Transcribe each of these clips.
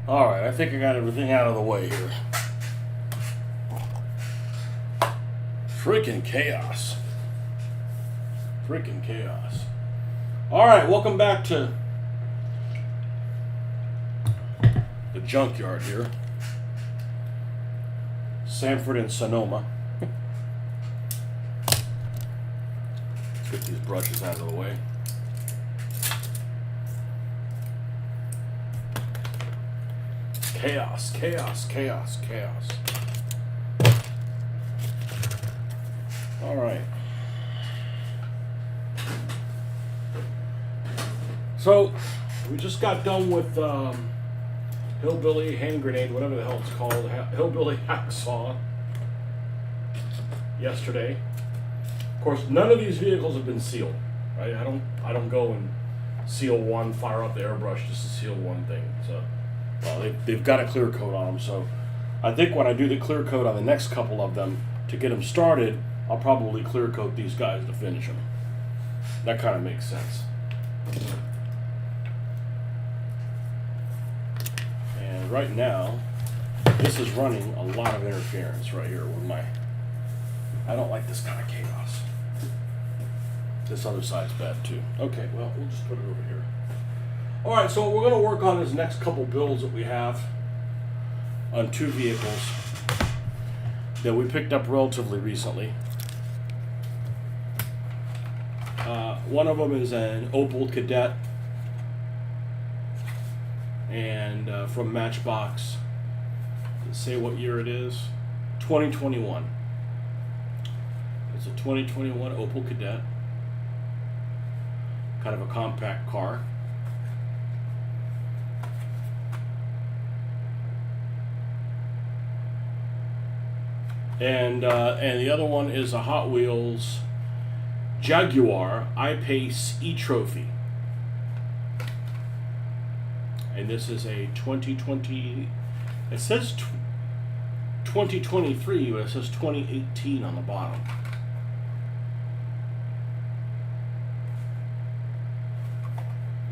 Alright, I think I got everything out of the way here. Freaking chaos. Freaking chaos. Alright, welcome back to the junkyard here. Sanford and Sonoma. Let's get these brushes out of the way. Chaos, chaos, chaos, chaos. All right. So, we just got done with Hillbilly Hand Grenade, whatever the hell it's called, Hillbilly Hacksaw, yesterday. Of course, none of these vehicles have been sealed, right? I don't go and seal one, fire up the airbrush just to seal one thing. So, well, they've got a clear coat on them. So, I think when I do the clear coat on the next couple of them to get them started, I'll probably clear coat these guys to finish them. That kind of makes sense. And right now, this is running a lot of interference right here with my. I don't like this kind of chaos. This other side's bad too. Okay, well, we'll just put it over here. All right, so what we're going to work on is next couple builds that we have on two vehicles that we picked up relatively recently. One of them is an Opel Kadett, and from Matchbox. Let's say what year it is. 2021. It's a 2021 Opel Kadett. Kind of a compact car. And the other one is a Hot Wheels Jaguar I-Pace E-Trophy. And this is a 2020, it says 2023, but it says 2018 on the bottom.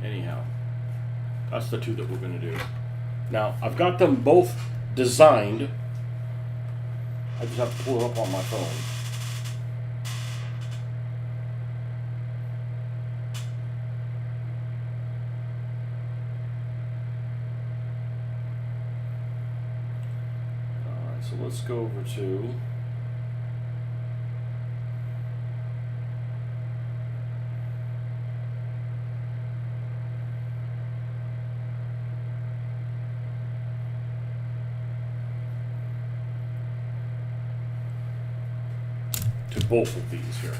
Anyhow, that's the two that we're going to do. Now, I've got them both designed. I just have to pull it up on my phone. Alright, so let's go over to both of these here.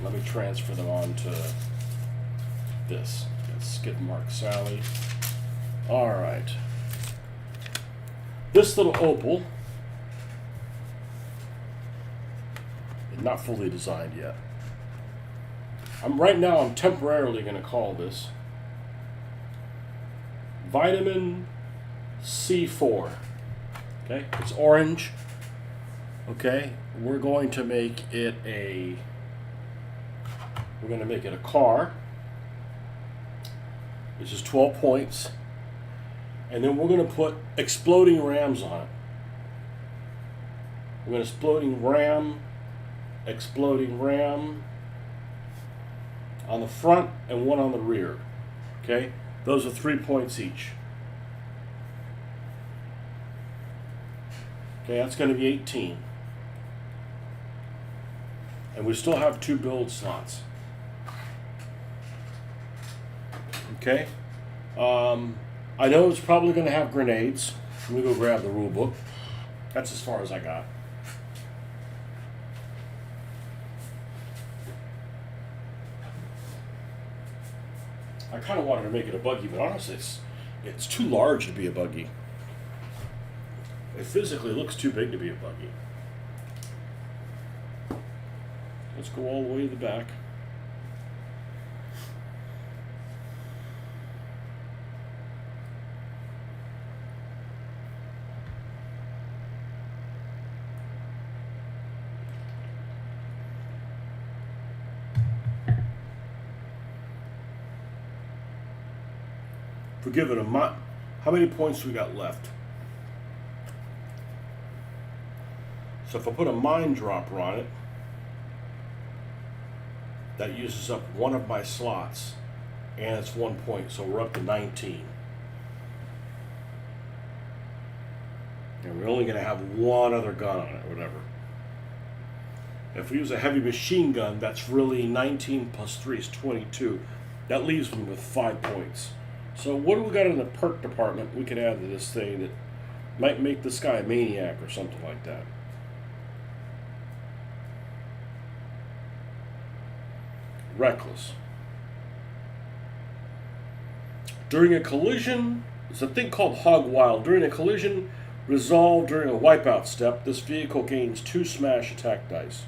Let me transfer them on to this. Skid Mark Sally. Alright. This little Opel is not fully designed yet. I'm temporarily going to call this Vitamin C4. Okay, it's orange. Okay, we're going to make it a car, which is 12 points, and then we're going to put exploding rams on it. We're going to exploding ram on the front and one on the rear. Okay, those are 3 points each. Okay, that's going to be 18. And we still have 2 build slots. Okay. I know it's probably going to have grenades. Let me go grab the rule book. That's as far as I got. I kind of wanted to make it a buggy, but honestly, it's too large to be a buggy. It physically looks too big to be a buggy. Let's go all the way to the back. Forgive it How many points do we got left? So if I put a mine dropper on it, that uses up one of my slots, and it's 1 point, so we're up to 19. And we're only going to have one other gun on it, whatever. If we use a heavy machine gun, that's really 19 plus 3 is 22. That leaves me with 5 points. So what do we got in the perk department we can add to this thing that might make this guy a maniac or something like that? Reckless. During a collision, it's a thing called Hog Wild. During a collision resolved during a wipeout step, this vehicle gains 2 smash attack dice.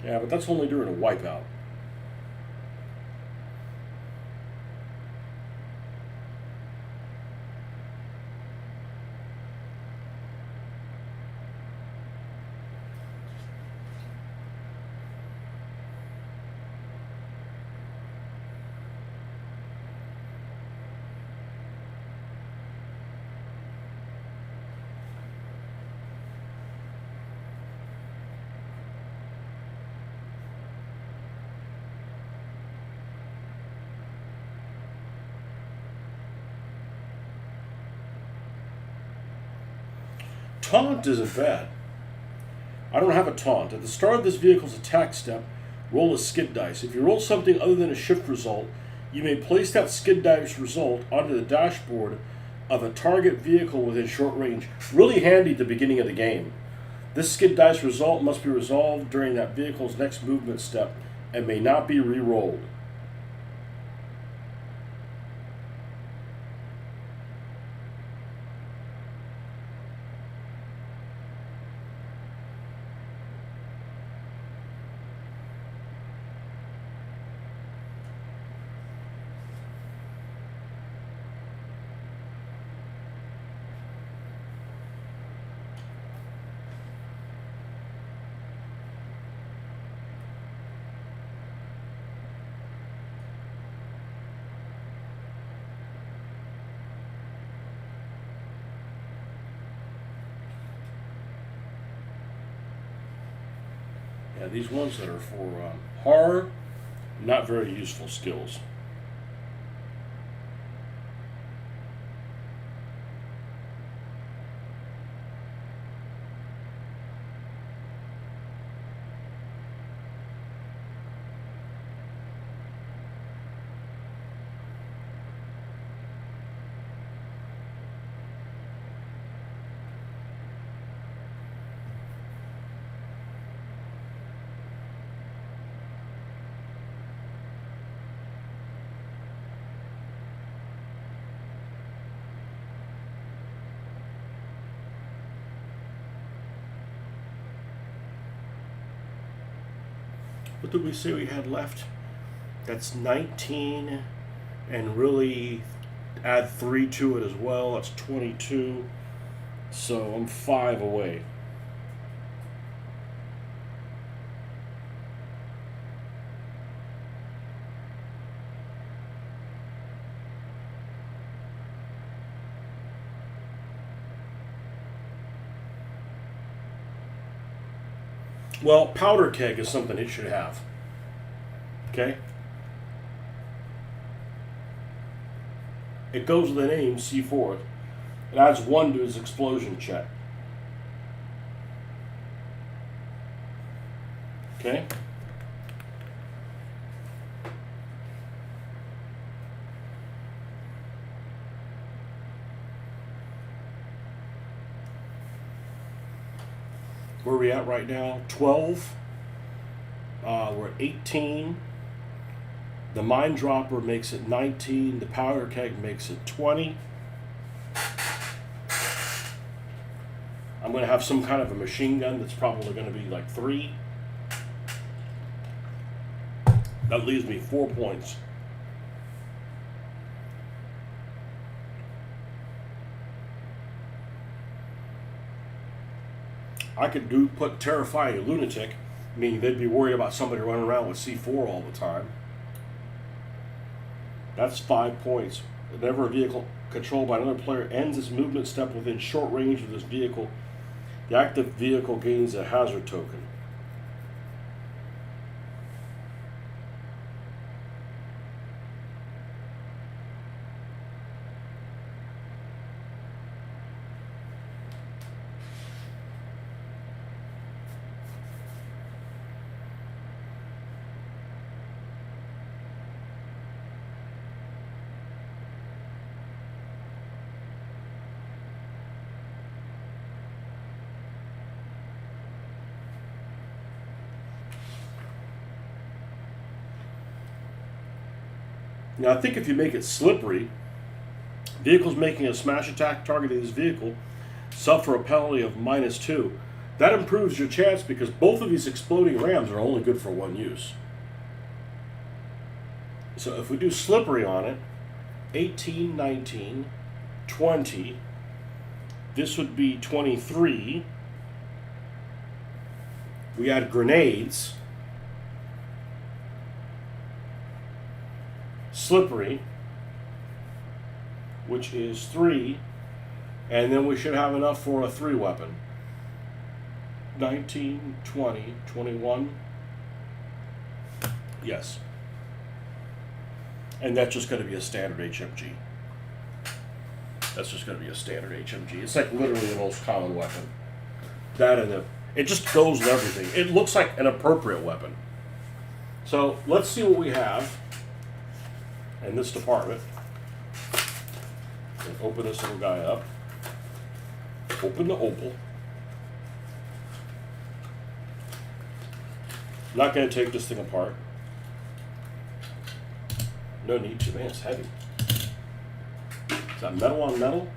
Yeah, but that's only during a wipeout. Taunt isn't bad. I don't have a taunt. At the start of this vehicle's attack step, roll a skid dice. If you roll something other than a shift result, you may place that skid dice result onto the dashboard of a target vehicle within short range. Really handy at the beginning of the game. This skid dice result must be resolved during that vehicle's next movement step and may not be re-rolled. Yeah, these ones that are for horror, not very useful skills. What did we say we had left? That's 19, and really add 3 to it as well. That's 22. So I'm 5 away. Well, powder keg is something it should have. Okay? It goes with the name C4. It adds 1 to his explosion check. Okay? Where are we at right now? 12. We're at 18. The mine dropper makes it 19. The powder keg makes it 20. I'm going to have some kind of a machine gun that's probably going to be like 3. That leaves me 4 points. I could put terrifying lunatic, meaning they'd be worried about somebody running around with C4 all the time. That's 5 points. Whenever a vehicle controlled by another player ends its movement step within short range of this vehicle, the active vehicle gains a hazard token. Now, I think if you make it slippery, vehicles making a smash attack targeting this vehicle suffer a penalty of -2. That improves your chance because both of these exploding rams are only good for one use. So if we do slippery on it, 18, 19, 20, this would be 23. We add grenades. Slippery, which is 3, and then we should have enough for a 3 weapon. 19, 20, 21. Yes. And that's just going to be a standard HMG. That's just going to be a standard HMG. It's like literally the most common weapon. That and it just goes with everything. It looks like an appropriate weapon. So let's see what we have in this department. And open this little guy up. Open the opal. Not going to take this thing apart. No need to, man, it's heavy. Is that metal on metal?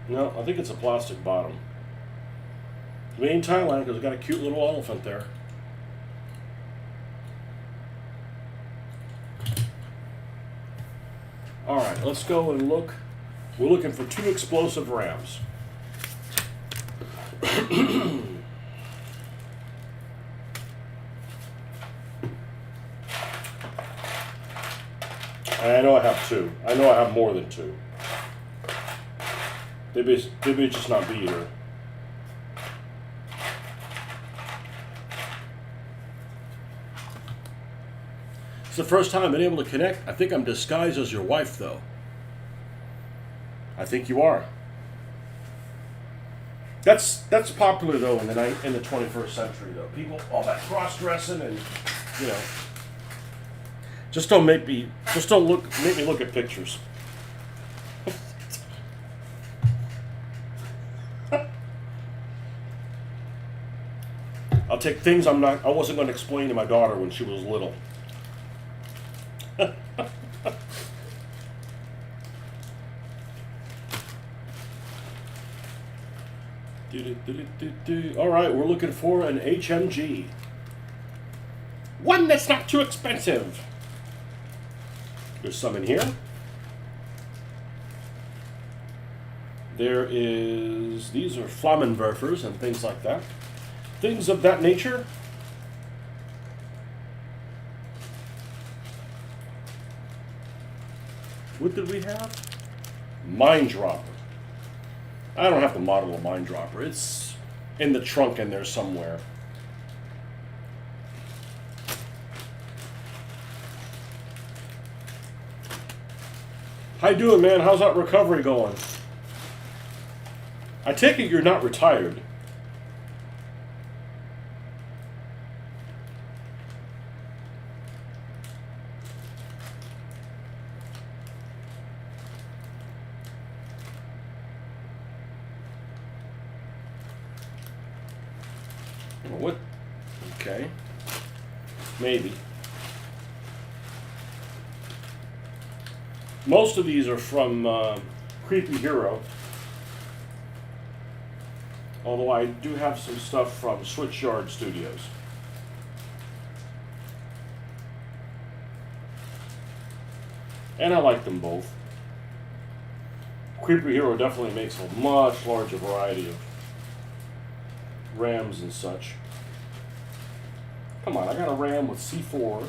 No, I think it's a plastic bottom. Made in Thailand because it's got a cute little elephant there. Alright, let's go and look. We're looking for 2 explosive rams. I know I have 2. I know I have more than 2. They may just not be here. It's the first time I've been able to connect. I think I'm disguised as your wife, though. I think you are. That's popular though in the 21st century though. People all that cross dressing and you know. Just don't make me look at pictures. I'll take things I wasn't going to explain to my daughter when she was little. All right, we're looking for an HMG. One that's not too expensive. There's some in here. These are Flammenwerfers and things like that. Things of that nature. What did we have? Mine Dropper. I don't have to model a mine dropper. It's in the trunk in there somewhere. How you doing, man? How's that recovery going? I take it you're not retired. What? Okay. Maybe. Most of these are from Creepy Hero. Although I do have some stuff from Switchyard Studios. And I like them both. Creepy Hero definitely makes a much larger variety of rams and such. Come on, I got a Ram with C4.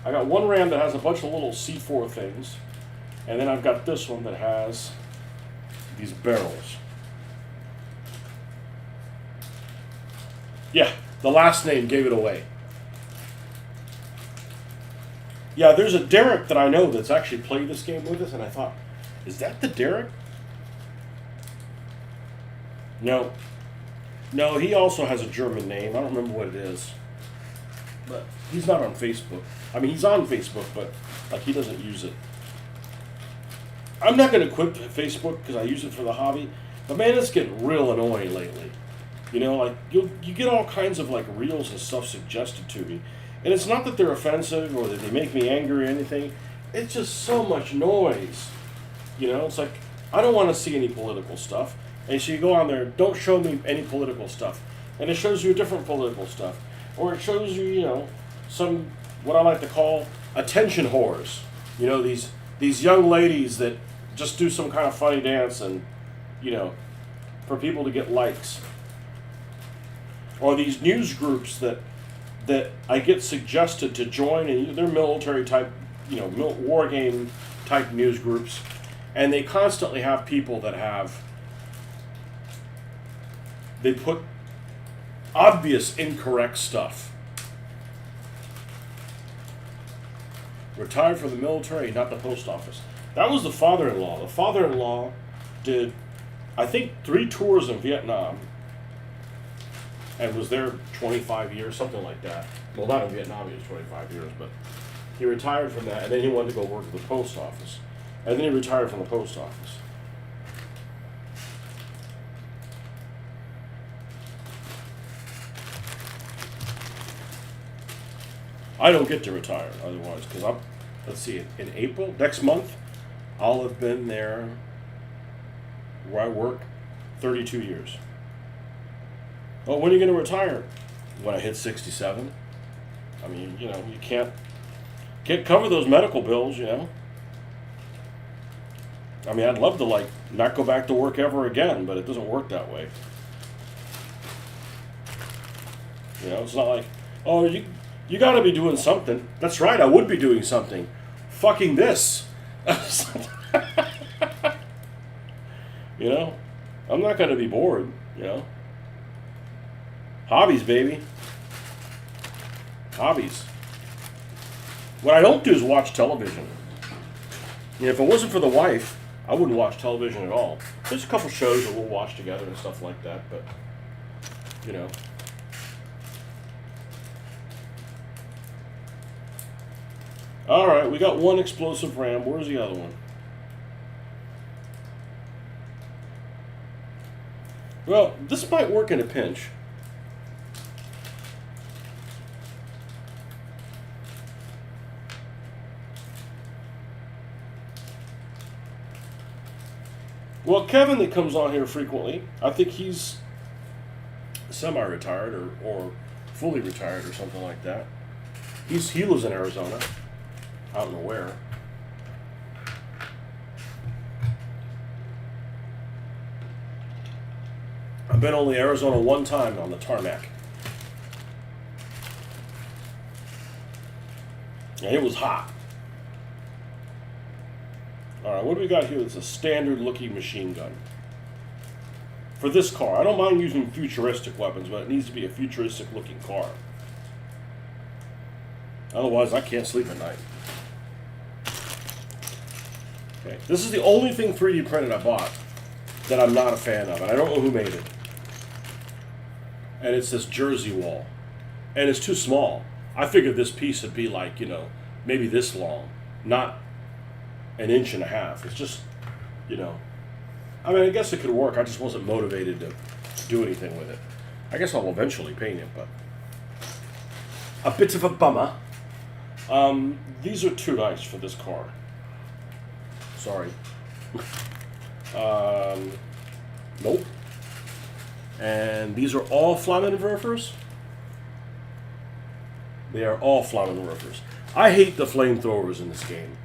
I got one Ram that has a bunch of little C4 things. And then I've got this one that has these barrels. Yeah, the last name gave it away. Yeah, there's a Derek that I know that's actually played this game with us, and I thought, is that the Derek? No. No, he also has a German name. I don't remember what it is. But he's not on Facebook. I mean, he's on Facebook, but like he doesn't use it. I'm not going to quit Facebook because I use it for the hobby. But man, it's getting real annoying lately. You know, like you get all kinds of like reels and stuff suggested to me. And it's not that they're offensive or that they make me angry or anything. It's just so much noise. You know, it's like, I don't want to see any political stuff. And so you go on there, don't show me any political stuff. And it shows you different political stuff. Or it shows you, you know, some, what I like to call attention whores. You know, these young ladies that just do some kind of funny dance and, you know, for people to get likes. Or these news groups that I get suggested to join, and they're military type, you know, war game type news groups, and they constantly have people that they put obvious incorrect stuff. Retired from the military, not the post office. That was the father-in-law. The father-in-law did, I think, 3 tours in Vietnam. And was there 25 years, something like that. Well, not in Vietnam, he was 25 years, but he retired from that, and then he wanted to go work at the post office. And then he retired from the post office. I don't get to retire otherwise, because let's see, in April, next month, I'll have been there where I work 32 years. Oh, when are you going to retire? When I hit 67. I mean, you know, you can't cover those medical bills, you know. I mean, I'd love to, like, not go back to work ever again, but it doesn't work that way. You know, it's not like, oh, you got to be doing something. That's right, I would be doing something. Fucking this. You know, I'm not going to be bored, you know. Hobbies, baby. Hobbies. What I don't do is watch television. You know, if it wasn't for the wife, I wouldn't watch television at all. There's a couple shows that we'll watch together and stuff like that, but, you know. Alright, we got one explosive ram. Where's the other one? Well, this might work in a pinch. Well, Kevin that comes on here frequently, I think he's semi-retired or fully retired or something like that. He lives in Arizona. I don't know where. I've been only Arizona one time on the tarmac. And it was hot. Alright, what do we got here that's a standard looking machine gun? For this car, I don't mind using futuristic weapons, but it needs to be a futuristic looking car. Otherwise, I can't sleep at night. Okay, this is the only thing 3D printed I bought that I'm not a fan of, and I don't know who made it. And it's this jersey wall. And it's too small. I figured this piece would be like, you know, maybe this long, not an inch and a half. It's just, you know, I mean, I guess it could work. I just wasn't motivated to do anything with it. I guess I'll eventually paint it, but a bit of a bummer. These are too nice for this car. Sorry. Nope. And these are all Flammenwerfers. They are all Flammenwerfers. I hate the flamethrowers in this game.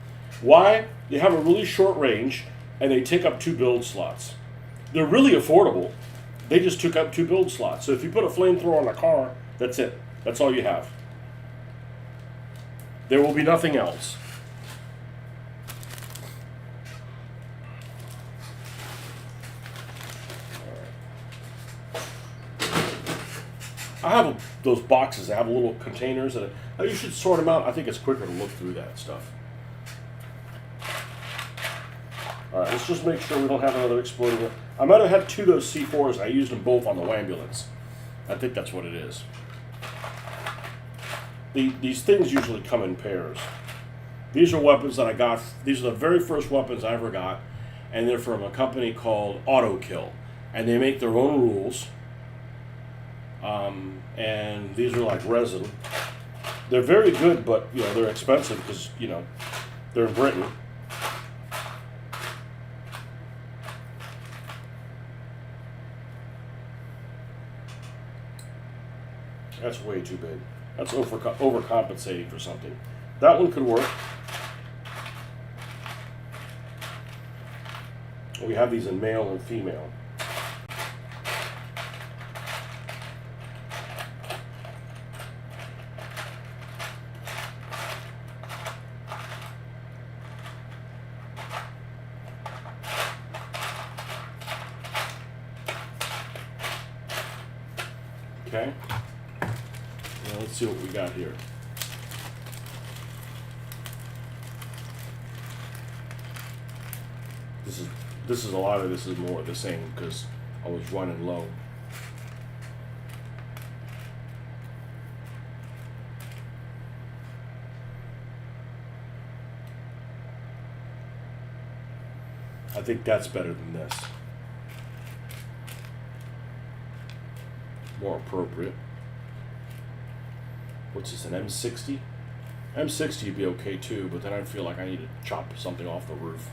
Why? They have a really short range, and they take up 2 build slots. They're really affordable. They just took up 2 build slots. So if you put a flamethrower on a car, that's it. That's all you have. There will be nothing else. I have those boxes that have little containers that you should sort them out. I think it's quicker to look through that stuff. All right, let's just make sure we don't have another exploding one. I might have had two of those C4s. I used them both on the ambulance. I think that's what it is. These things usually come in pairs. These are weapons that I got. These are the very first weapons I ever got, and they're from a company called Autokill, and they make their own rules. And these are like resin. They're very good, but you know they're expensive because you know they're in Britain. That's way too big. That's overcompensating for something. That one could work. We have these in male and female. Okay. Now let's see what we got here. This is a lot of this is more the same because I was running low. I think that's better than this. More appropriate. What's this, an M60? M60 would be okay too, but then I'd feel like I need to chop something off the roof.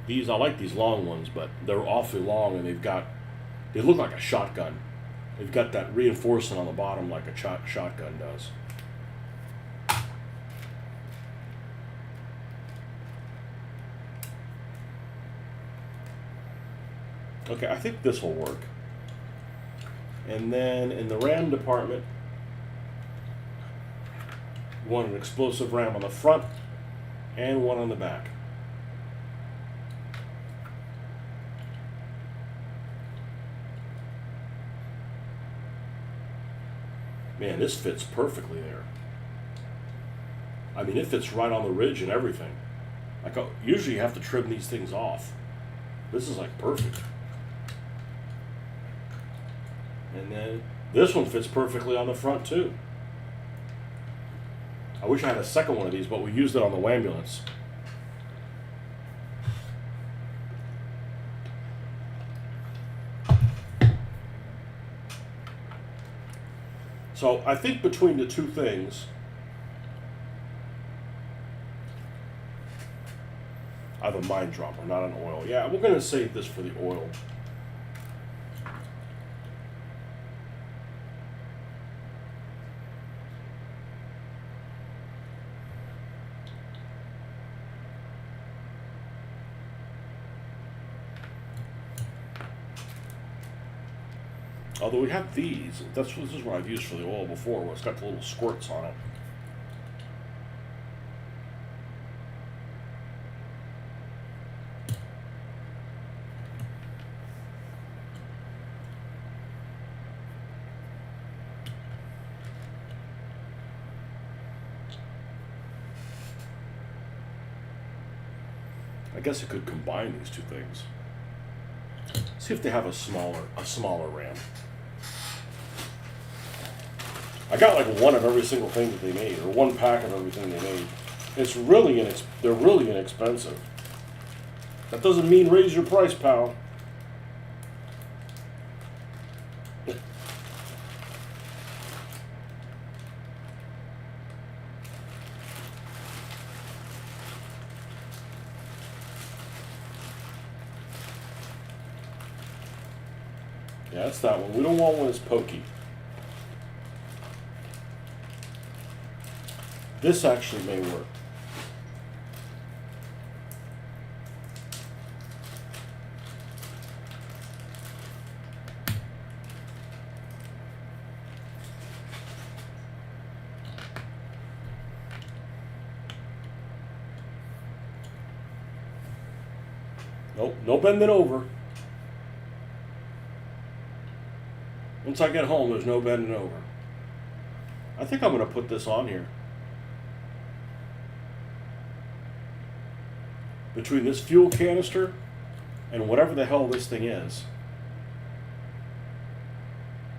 These, I like these long ones, but they're awfully long and they look like a shotgun. They've got that reinforcement on the bottom like a shotgun does. Okay, I think this will work. And then in the RAM department, you want an explosive RAM on the front and one on the back. Man, this fits perfectly there. I mean, it fits right on the ridge and everything. Like, usually you have to trim these things off. This is like perfect. And then this one fits perfectly on the front too. I wish I had a second one of these, but we used it on the ambulance. So I think between the two things, I have a mine dropper, not an oil. Yeah, we're going to save this for the oil. Although we have these, this is what I've used for the oil before, where it's got the little squirts on it. I guess I could combine these two things. See if they have a smaller RAM. I got like one of every single thing that they made, or one pack of everything they made. It's really they're really inexpensive. That doesn't mean raise your price, pal. Yeah, that's that one. We don't want one that's pokey. This actually may work. Nope, no bending over. Once I get home, there's no bending over. I think I'm going to put this on here. Between this fuel canister and whatever the hell this thing is,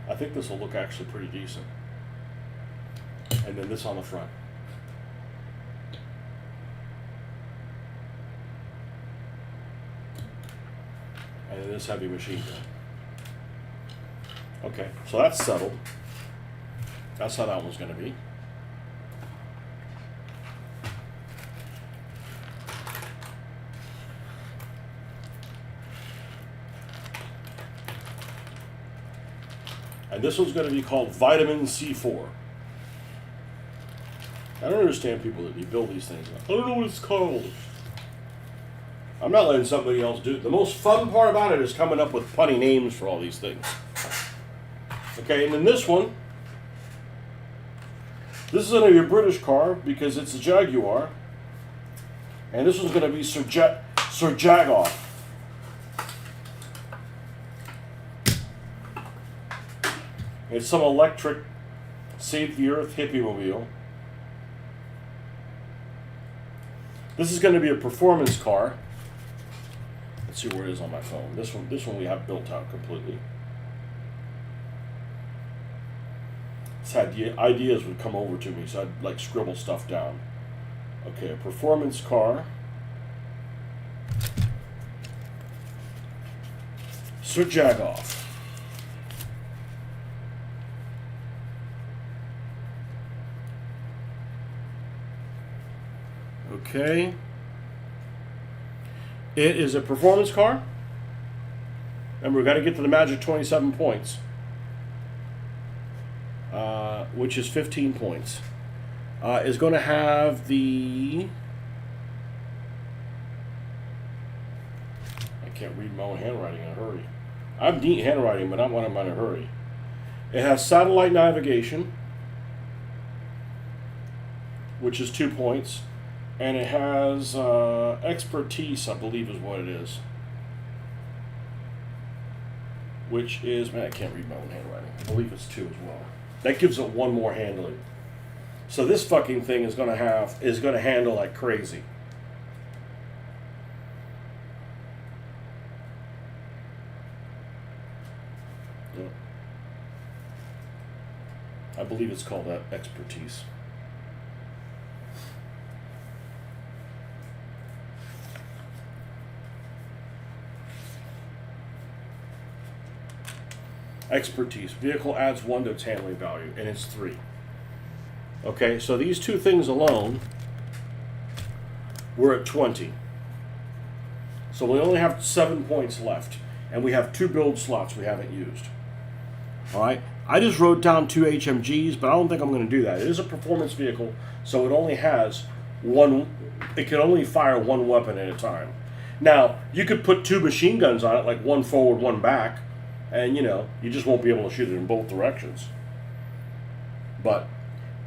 I think this will look actually pretty decent. And then this on the front. And then this heavy machine gun. Okay, so that's settled. That's how that one's going to be. And this one's going to be called Vitamin C4. I don't understand people that build these things. I don't know what it's called. I'm not letting somebody else do it. The most fun part about it is coming up with funny names for all these things. Okay, and then this one. This is going to be a British car because it's a Jaguar. And this one's going to be Sir Jagoff. It's some electric Save the Earth hippie mobile. This is going to be a performance car. Let's see where it is on my phone. This one we have built out completely. It's had ideas would come over to me, so I'd like scribble stuff down. Okay, a performance car. Sir Jagoff. Okay. It is a performance car. And we've got to get to the magic 27 points. Which is 15 points. Is going to have the... I can't read my own handwriting in a hurry. I have neat handwriting, but not when I'm in a hurry. It has satellite navigation, which is 2 points. And it has expertise, I believe is what it is. Which is, man, I can't read my own handwriting. I believe it's 2 as well. That gives it 1 more handling. So this fucking thing is gonna handle like crazy. Yeah. I believe it's called that expertise. Expertise. Vehicle adds 1 to its handling value, and it's 3. Okay, so these 2 things alone, we're at 20. So we only have 7 points left, and we have 2 build slots we haven't used. All right, I just wrote down 2 HMGs, but I don't think I'm going to do that. It is a performance vehicle, so it only has 1. It can only fire 1 weapon at a time. Now, you could put 2 machine guns on it, like 1 forward, 1 back. And, you know, you just won't be able to shoot it in both directions. But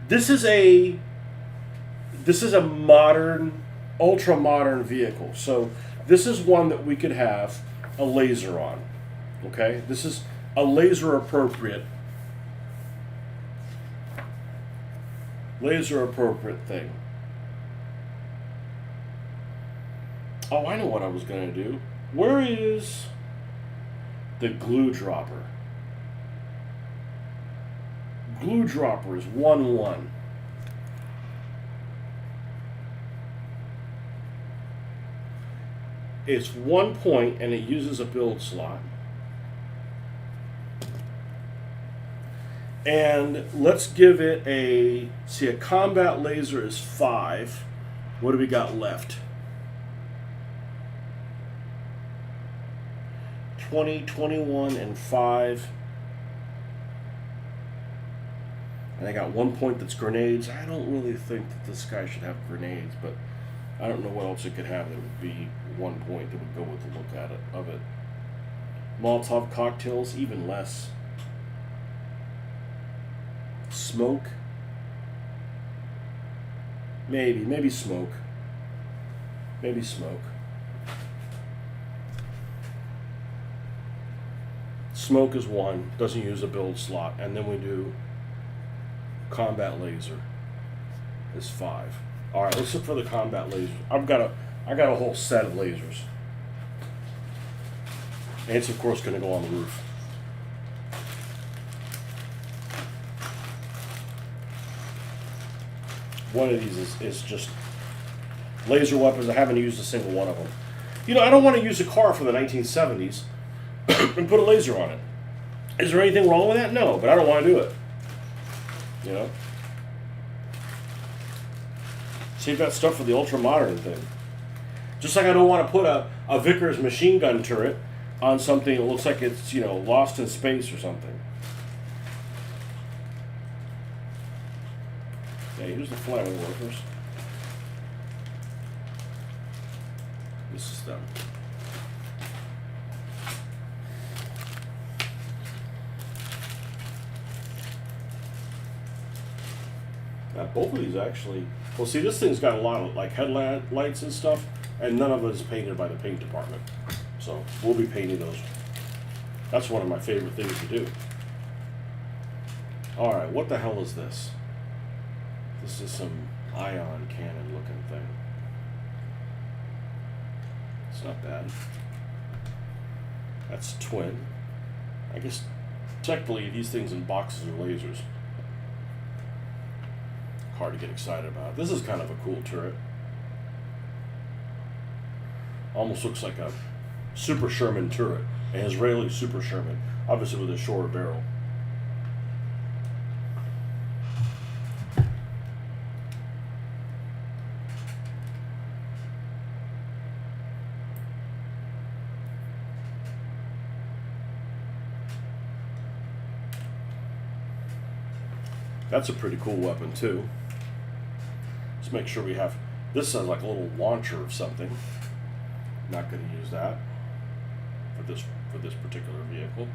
this is a modern, ultra-modern vehicle. So this is one that we could have a laser on. Okay? This is a laser-appropriate thing. Oh, I know what I was going to do. Where is... the glue dropper? Glue dropper is 1-1. It's 1 point and it uses a build slot. And let's give it a combat laser is 5. What do we got left? 20, 21, and 5. And I got 1 point that's grenades. I don't really think that this guy should have grenades, but I don't know what else it could have that would be 1 point that would go with the look of it. Molotov cocktails, even less. Smoke. Maybe smoke. Maybe smoke. Smoke is 1, doesn't use a build slot, and then we do combat laser is 5. All right, let's look for the combat lasers. I got a whole set of lasers, and it's of course going to go on the roof. One of these is just laser weapons. I haven't used a single one of them. You know, I don't want to use a car from the 1970s and put a laser on it. Is there anything wrong with that? No, but I don't want to do it. You know? Save that stuff for the ultra-modern thing. Just like I don't want to put a Vickers machine gun turret on something that looks like it's, you know, lost in space or something. Okay, here's the flying workers. This is them. Now both of these actually, well see this thing's got a lot of like headlights and stuff, and none of it is painted by the paint department. So we'll be painting those. That's one of my favorite things to do. Alright, what the hell is this? This is some ion cannon looking thing. It's not bad. That's twin. I guess technically these things in boxes are lasers. Hard to get excited about. This is kind of a cool turret. Almost looks like a Super Sherman turret. An Israeli Super Sherman. Obviously with a shorter barrel. That's a pretty cool weapon too. Let's make sure we have, this sounds like a little launcher of something. Not going to use that for this particular vehicle.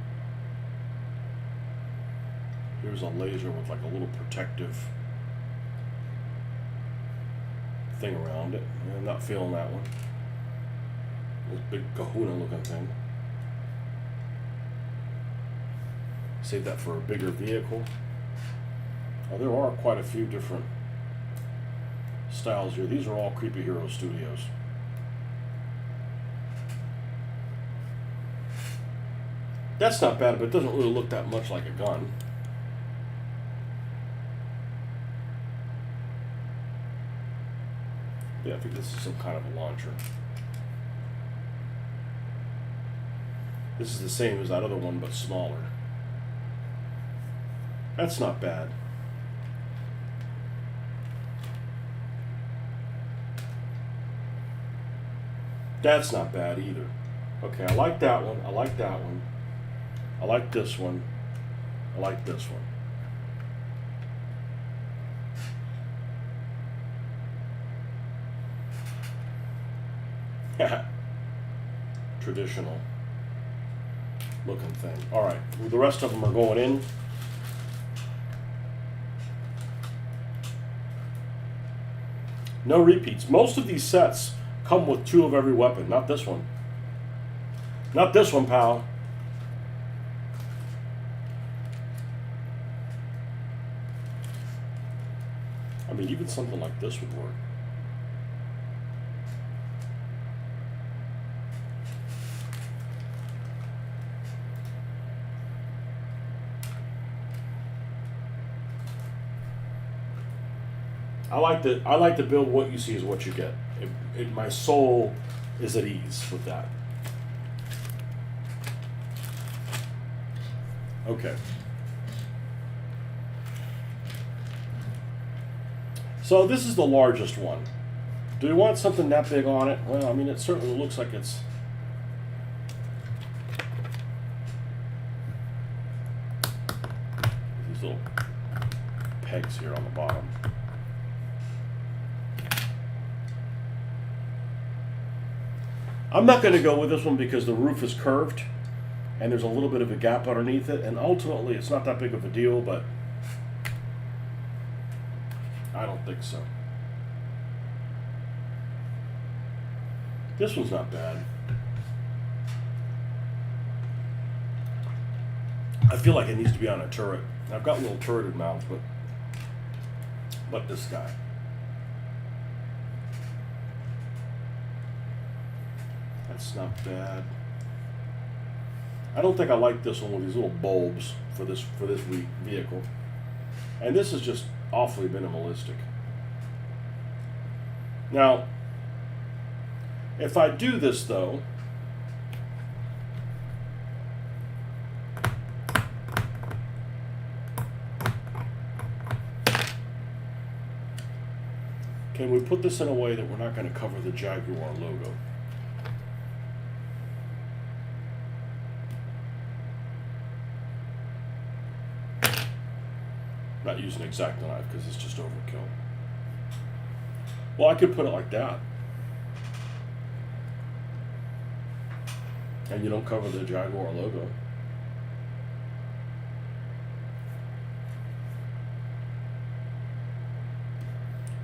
Here's a laser with like a little protective thing around it. I'm not feeling that one. This big kahuna looking thing. Save that for a bigger vehicle. Oh, there are quite a few different styles here. These are all Creepy Hero Studios. That's not bad, but it doesn't really look that much like a gun. Yeah, I think this is some kind of a launcher. This is the same as that other one, but smaller. That's not bad. That's not bad either. Okay, I like that one. I like that one. I like this one. I like this one. Traditional looking thing. Alright, the rest of them are going in. No repeats. Most of these sets come with 2 of every weapon. Not this one. Not this one, pal. I mean, even something like this would work. I like to build what you see is what you get. My soul is at ease with that. Okay. So this is the largest one. Do we want something that big on it? Well, I mean, it certainly looks like it's... These little pegs here on the bottom. I'm not going to go with this one because the roof is curved and there's a little bit of a gap underneath it, and ultimately it's not that big of a deal, but I don't think so. This one's not bad. I feel like it needs to be on a turret. I've got little turreted mounts, but this guy. That's not bad. I don't think I like this one with these little bulbs for this vehicle. And this is just awfully minimalistic. Now, if I do this though, can we put this in a way that we're not going to cover the Jaguar logo? Not using an X-Acto knife because it's just overkill. Well, I could put it like that. And you don't cover the Jaguar logo.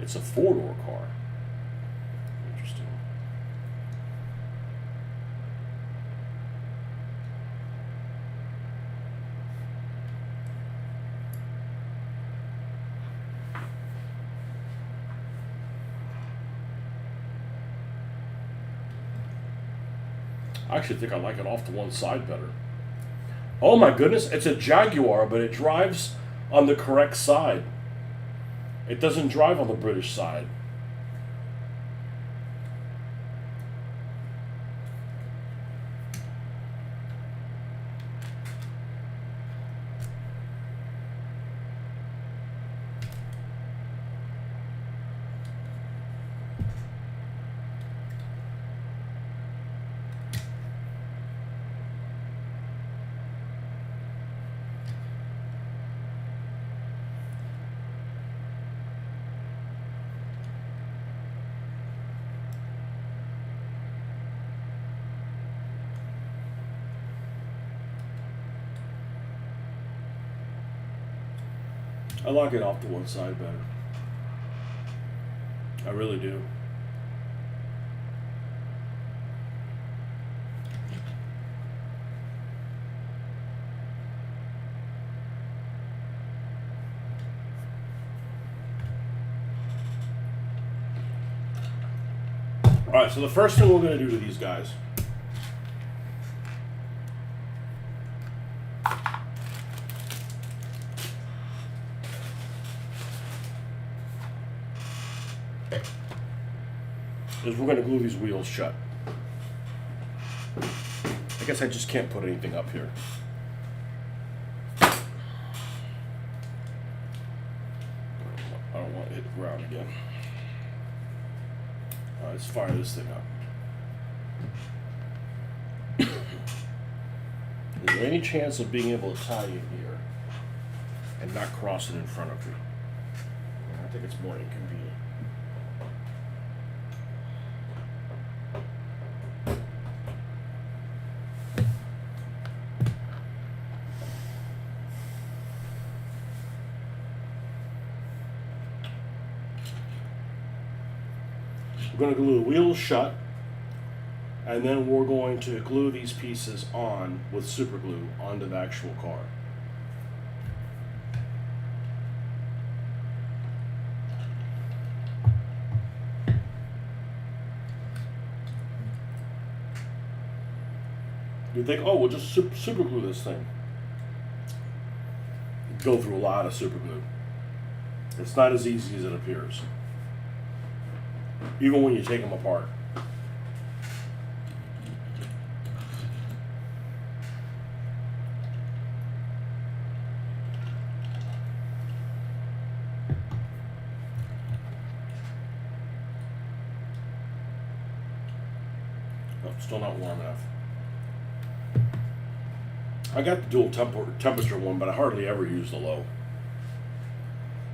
It's a four-door car. Interesting. I actually think I like it off to one side better. Oh my goodness, it's a Jaguar, but it drives on the correct side. It doesn't drive on the British side. I like it off to one side better. I really do. Alright, so the first thing we're going to do to these guys is we're going to glue these wheels shut. I guess I just can't put anything up here. I don't want to hit the ground again. Alright, let's fire this thing up. Is there any chance of being able to tie in here and not cross it in front of me? I think it's more inconvenient. We're going to glue the wheels shut, and then we're going to glue these pieces on with super glue onto the actual car. You think, oh, we'll just super glue this thing. Go through a lot of super glue. It's not as easy as it appears, even when you take them apart. Oh, still not warm enough. I got the dual temperature one, but I hardly ever use the low.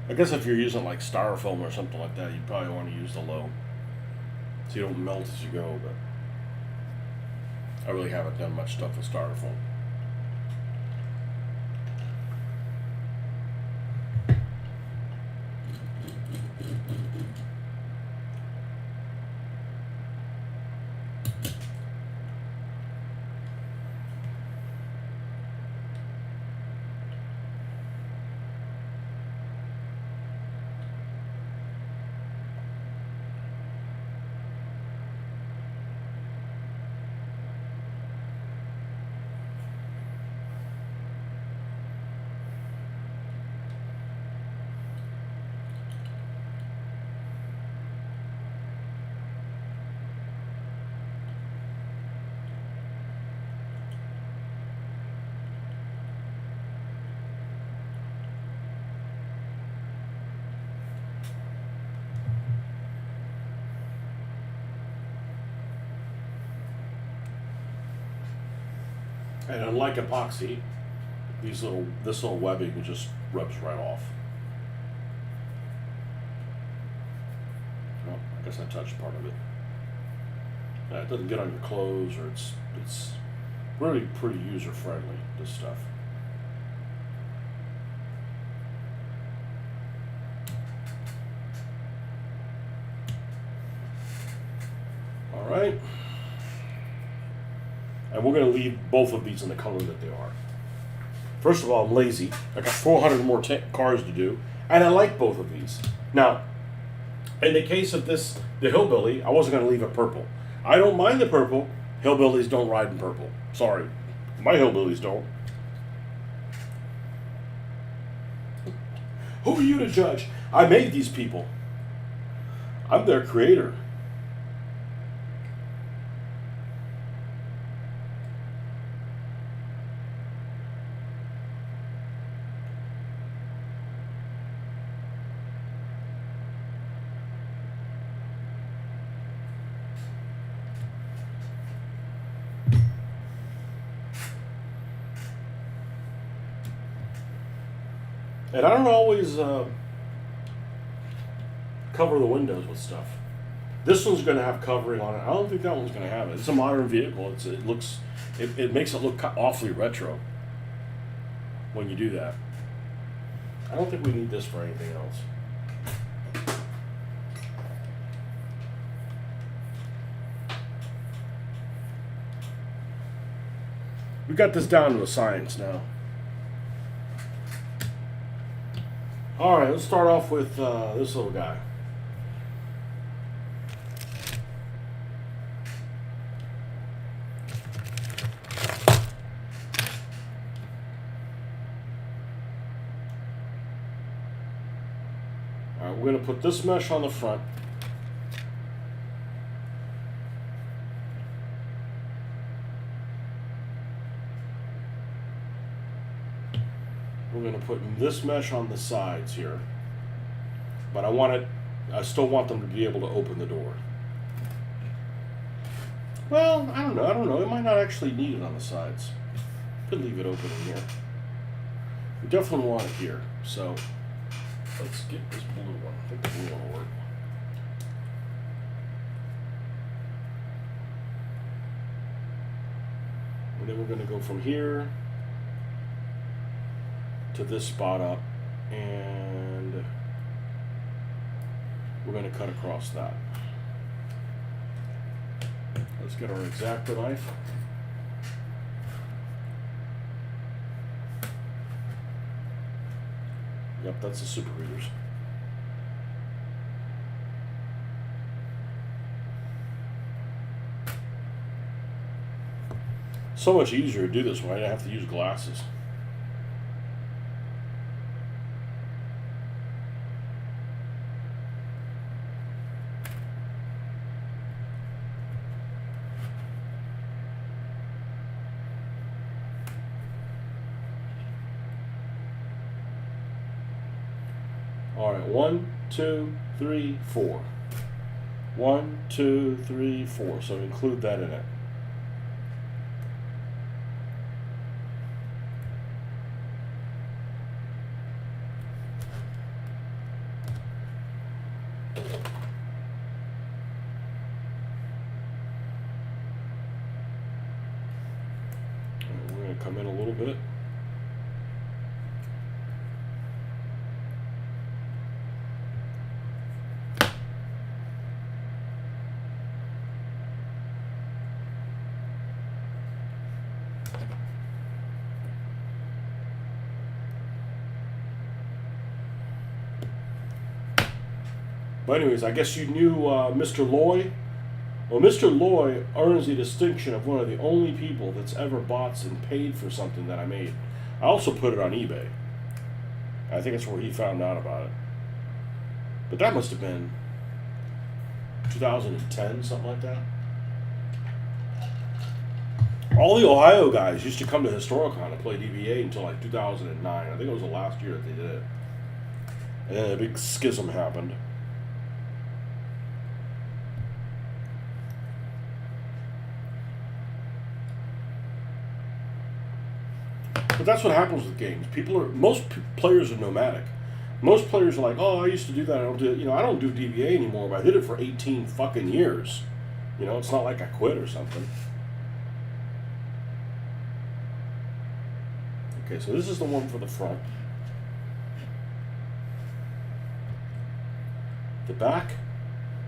I guess if you're using like styrofoam or something like that, you'd probably want to use the low, so you don't melt as you go, but I really haven't done much stuff with styrofoam. And unlike epoxy, this little webbing just rubs right off. Well, I guess I touched part of it. It doesn't get on your clothes, or it's really pretty user friendly, this stuff. All right. And we're going to leave both of these in the color that they are. First of all, I'm lazy. I got 400 more cars to do, and I like both of these. Now, in the case of the Hillbilly, I wasn't going to leave it purple. I don't mind the purple. Hillbillies don't ride in purple. Sorry. My Hillbillies don't. Who are you to judge? I made these people. I'm their creator. And I don't always cover the windows with stuff. This one's going to have covering on it. I don't think that one's going to have it. It's a modern vehicle. It makes it look awfully retro when you do that. I don't think we need this for anything else. We got this down to a science now. All right, let's start off with this little guy. All right, we're going to put this mesh on the front. We're going to put this mesh on the sides here, but I still want them to be able to open the door. Well, I don't know. It might not actually need it on the sides. Could leave it open in here. We definitely want it here, so let's get this blue one. I think the blue one will work. And then we're going to go from here to this spot up, and we're going to cut across that. Let's get our X-Acto knife. Yep, that's the super readers. So much easier to do this when I didn't have to use glasses. All right, 1, 2, 3, 4. 1, 2, 3, 4. So include that in it. And we're going to come in a little bit. But anyways, I guess you knew Mr. Loy. Well, Mr. Loy earns the distinction of one of the only people that's ever bought and paid for something that I made. I also put it on eBay. I think that's where he found out about it. But that must have been 2010, something like that. All the Ohio guys used to come to Historicon and play DBA until like 2009. I think it was the last year that they did it. And then a big schism happened. But that's what happens with games. Players are nomadic. Most players are like, oh, I used to do that. I don't do it. I don't do DBA anymore, but I did it for 18 fucking years. It's not like I quit or something. Okay, so this is the one for the front. The back,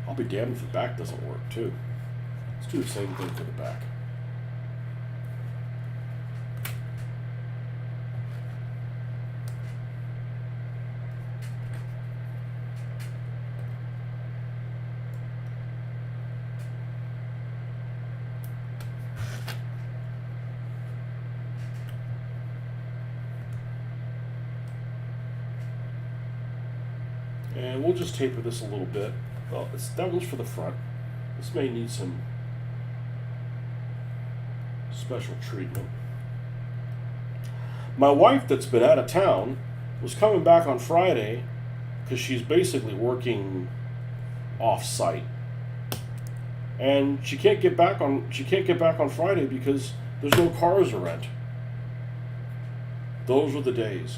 I'll be damned if the back doesn't work too. Let's do the same thing for the back. And we'll just taper this a little bit. Well, that one's for the front. This may need some special treatment. My wife, that's been out of town, was coming back on Friday because she's basically working off-site, and she can't get back on Friday because there's no cars to rent. Those were the days.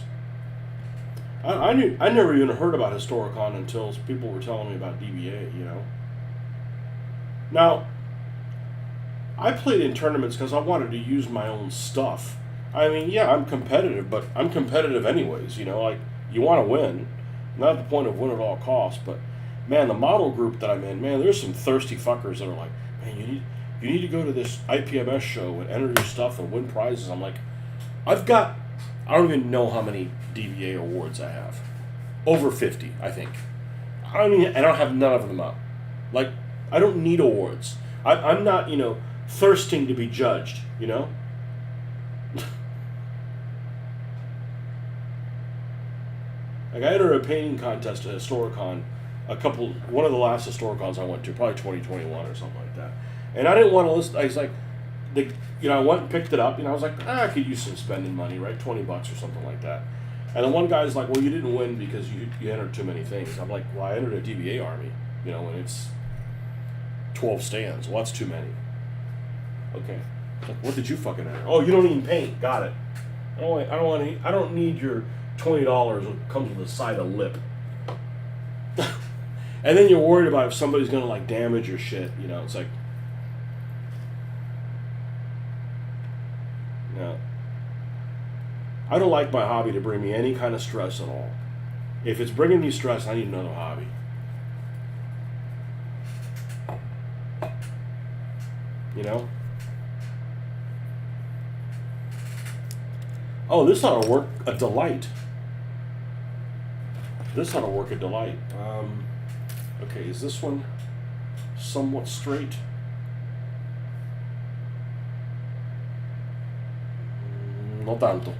I never even heard about Historicon until people were telling me about DBA, Now, I played in tournaments because I wanted to use my own stuff. I mean, yeah, I'm competitive, but I'm competitive anyways, Like, you want to win. Not at the point of win at all costs, but, man, the model group that I'm in, man, there's some thirsty fuckers that are like, man, you need to go to this IPMS show and enter your stuff and win prizes. I'm like, I don't even know how many DBA awards I have. Over 50, I think. I don't have none of them up. Like, I don't need awards. I'm not, thirsting to be judged, Like, I entered a painting contest at Historicon one of the last Historicons I went to, probably 2021 or something like that. And I didn't want to listen. I was like, I went and picked it up, I was like, I could use some spending money, right? $20 or something like that. And then one guy's like, well, you didn't win because you entered too many things. I'm like, well, I entered a DBA army, and it's 12 stands. Well, that's too many. Okay. Like, what did you fucking enter? Oh, you don't even paint. Got it. I don't need your $20 that comes with a side of lip. And then you're worried about if somebody's gonna like damage your shit, it's like, no. I don't like my hobby to bring me any kind of stress at all. If it's bringing me stress, I need another hobby. Oh, this ought to work a delight. Okay, is this one somewhat straight? No tanto.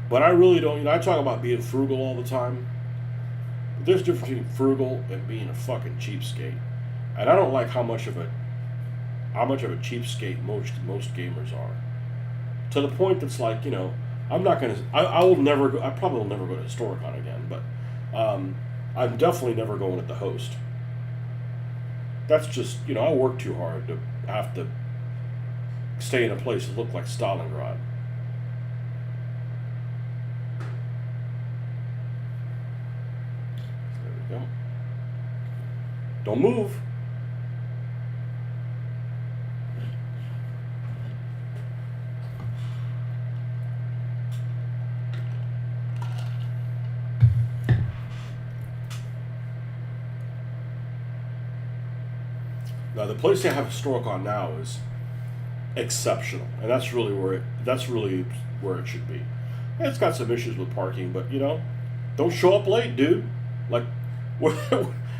But I really don't, I talk about being frugal all the time. But there's a difference between frugal and being a fucking cheapskate. And I don't like how much of a cheapskate most gamers are. To the point that's like, I'm not going to, I will never go, I probably will never go to Historicon again, but I'm definitely never going at the host. That's just, I work too hard to have to stay in a place that looked like Stalingrad. There we go. Don't move. Now the place they have historic on now is exceptional, and that's really where it should be. And it's got some issues with parking, but you know, don't show up late, dude. Like when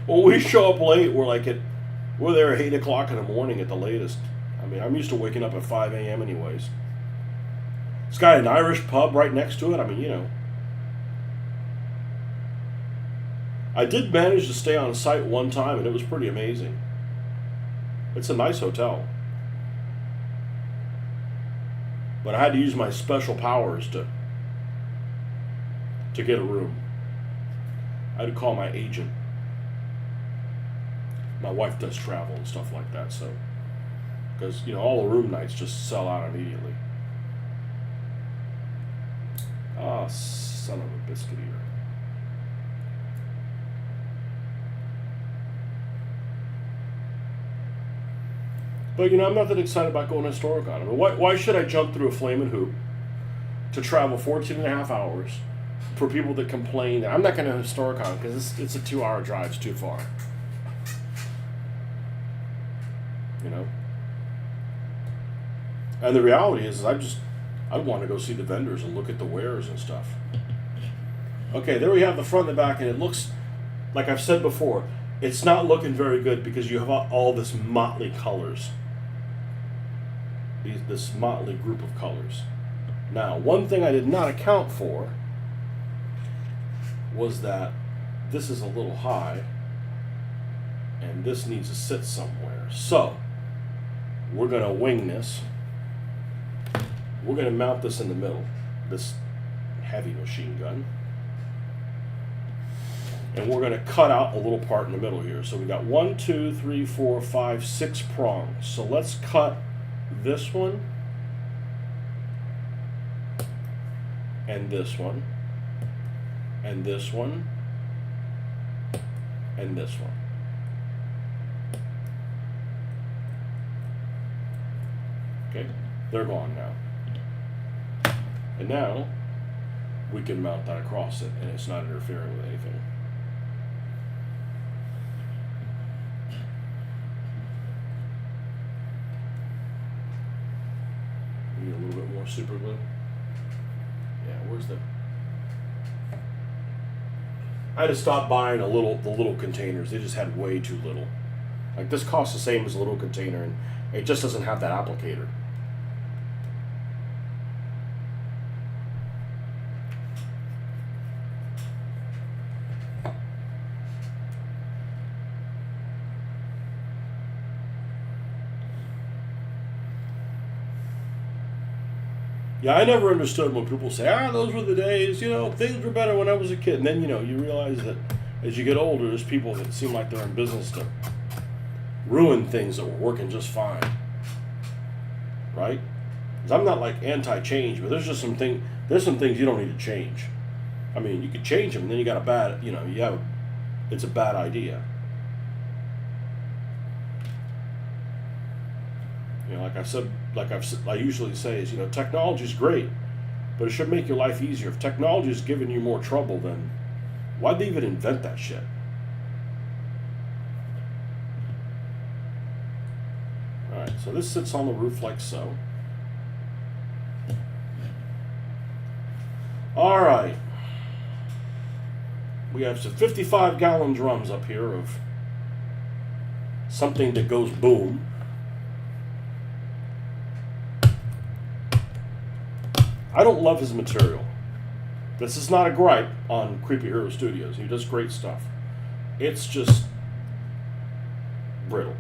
we show up late, we're there at 8 o'clock in the morning at the latest. I mean, I'm used to waking up at 5 a.m. anyways. It's got an Irish pub right next to it. I mean, you know. I did manage to stay on site one time, and it was pretty amazing. It's a nice hotel. But I had to use my special powers to get a room. I had to call my agent. My wife does travel and stuff like that, so because you know all the room nights just sell out immediately. Ah, son of a biscuit eater. But you know, I'm not that excited about going to Historicon. I mean, why should I jump through a flaming hoop to travel 14 and a half hours for people that complain that I'm not going to Historicon because it's a 2-hour drive, it's too far. You know? And the reality is I want to go see the vendors and look at the wares and stuff. Okay, there we have the front and the back, and it looks, like I've said before, it's not looking very good because you have all this motley colors. This motley group of colors. Now, one thing I did not account for was that this is a little high and this needs to sit somewhere. So, we're going to wing this. We're going to mount this in the middle, this heavy machine gun. And we're going to cut out a little part in the middle here. So we got 1, 2, 3, 4, 5, 6 prongs. So let's cut this one and this one and this one and this one. Okay, they're gone now. And now we can mount that across it and it's not interfering with anything. Need a little bit more super glue. Yeah, where's the... I had to stop buying the little containers. They just had way too little. Like this costs the same as a little container and it just doesn't have that applicator. Yeah, I never understood when people say, those were the days, you know, things were better when I was a kid. And then, you know, you realize that as you get older, there's people that seem like they're in business to ruin things that were working just fine. Right? Because I'm not like anti-change, but there's some things you don't need to change. I mean, you could change them, and then you got a bad, you know, it's a bad idea. You know, I usually say is, you know, technology is great, but it should make your life easier. If technology is giving you more trouble, then why'd they even invent that shit? All right, so this sits on the roof like so. All right. We have some 55-gallon drums up here of something that goes boom. I don't love his material. This is not a gripe on Creepy Hero Studios. He does great stuff. It's just brittle.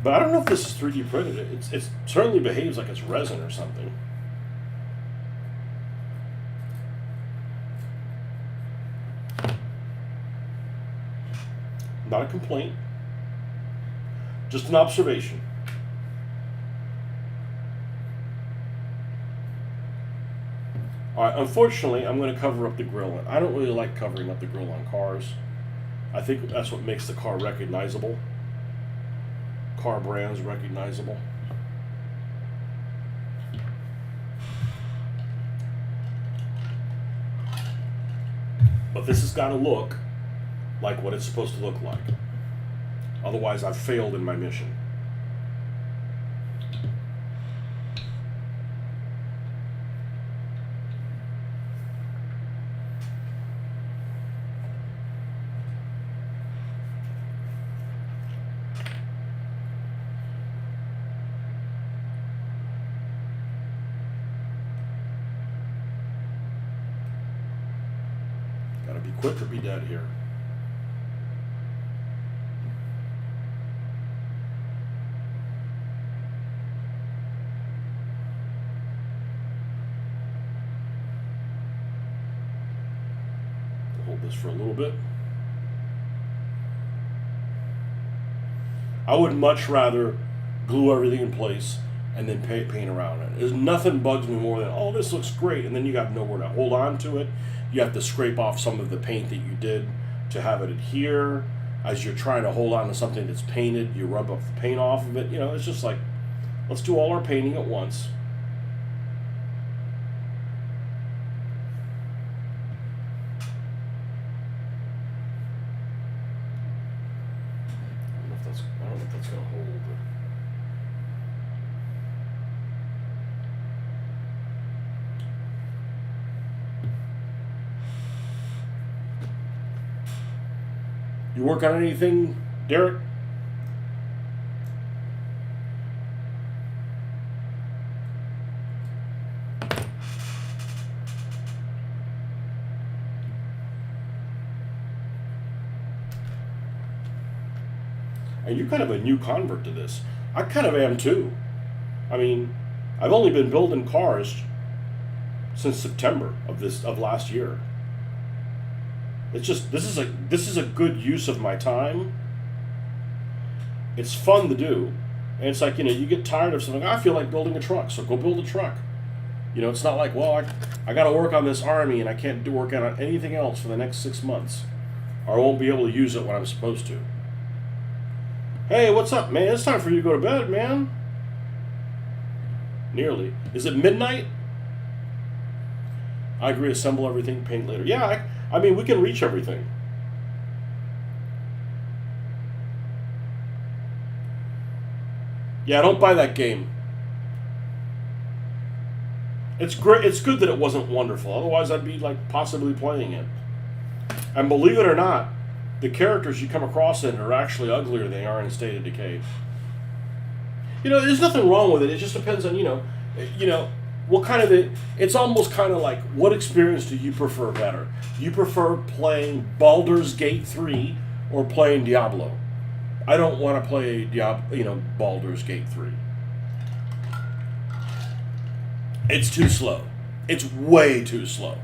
But I don't know if this is 3D printed. It certainly behaves like it's resin or something. Not a complaint, just an observation. All right, unfortunately, I'm going to cover up the grill. I don't really like covering up the grill on cars. I think that's what makes the car recognizable. Car brands recognizable. this has got to look like what it's supposed to look like. Otherwise, I've failed in my mission. Gotta be quick or be dead here. Hold this for a little bit. I would much rather glue everything in place and then paint around it. There's nothing bugs me more than, oh, this looks great, and then you got nowhere to hold on to it. You have to scrape off some of the paint that you did to have it adhere. As you're trying to hold on to something that's painted, you rub up the paint off of it. You know, it's just like, let's do all our painting at once. I don't know if that's gonna hold. You work on anything, Derek? And you're kind of a new convert to this. I kind of am too. I mean, I've only been building cars since September of last year. It's just this is a good use of my time. It's fun to do, and it's like, you know, you get tired of something. I feel like building a truck, so go build a truck. You know, it's not like, well, I got to work on this army and I can't work on anything else for the next 6 months, or I won't be able to use it when I'm supposed to. Hey, what's up, man? It's time for you to go to bed, man. Nearly. Is it midnight? I agree. Assemble everything, paint later. Yeah, I mean, we can reach everything. Yeah, don't buy that game. It's great. It's good that it wasn't wonderful. Otherwise, I'd be like possibly playing it. And believe it or not, the characters you come across in are actually uglier than they are in State of Decay. You know, there's nothing wrong with it. It just depends on, you know, what kind of it's almost kind of like, what experience do you prefer better? Do you prefer playing Baldur's Gate 3 or playing Diablo? I don't want to play Baldur's Gate 3. It's too slow. It's way too slow.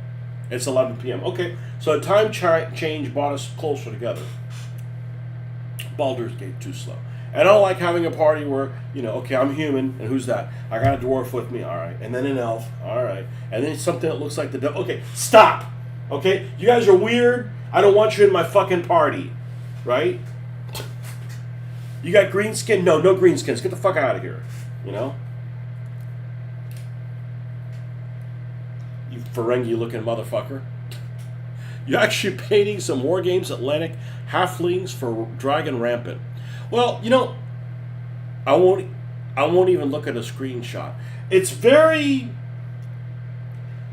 It's 11 p.m. Okay, so a time change brought us closer together. Baldur's Gate too slow. And I don't like having a party where, you know, okay, I'm human, and who's that? I got a dwarf with me, all right. And then an elf, all right. And then something that looks like the devil. Okay, stop. Okay, you guys are weird. I don't want you in my fucking party, right? You got green skin? No green skins. Get the fuck out of here, you know? You Ferengi-looking motherfucker. You're actually painting some War Games Atlantic halflings for Dragon Rampant. Well, you know, I won't even look at a screenshot. It's very.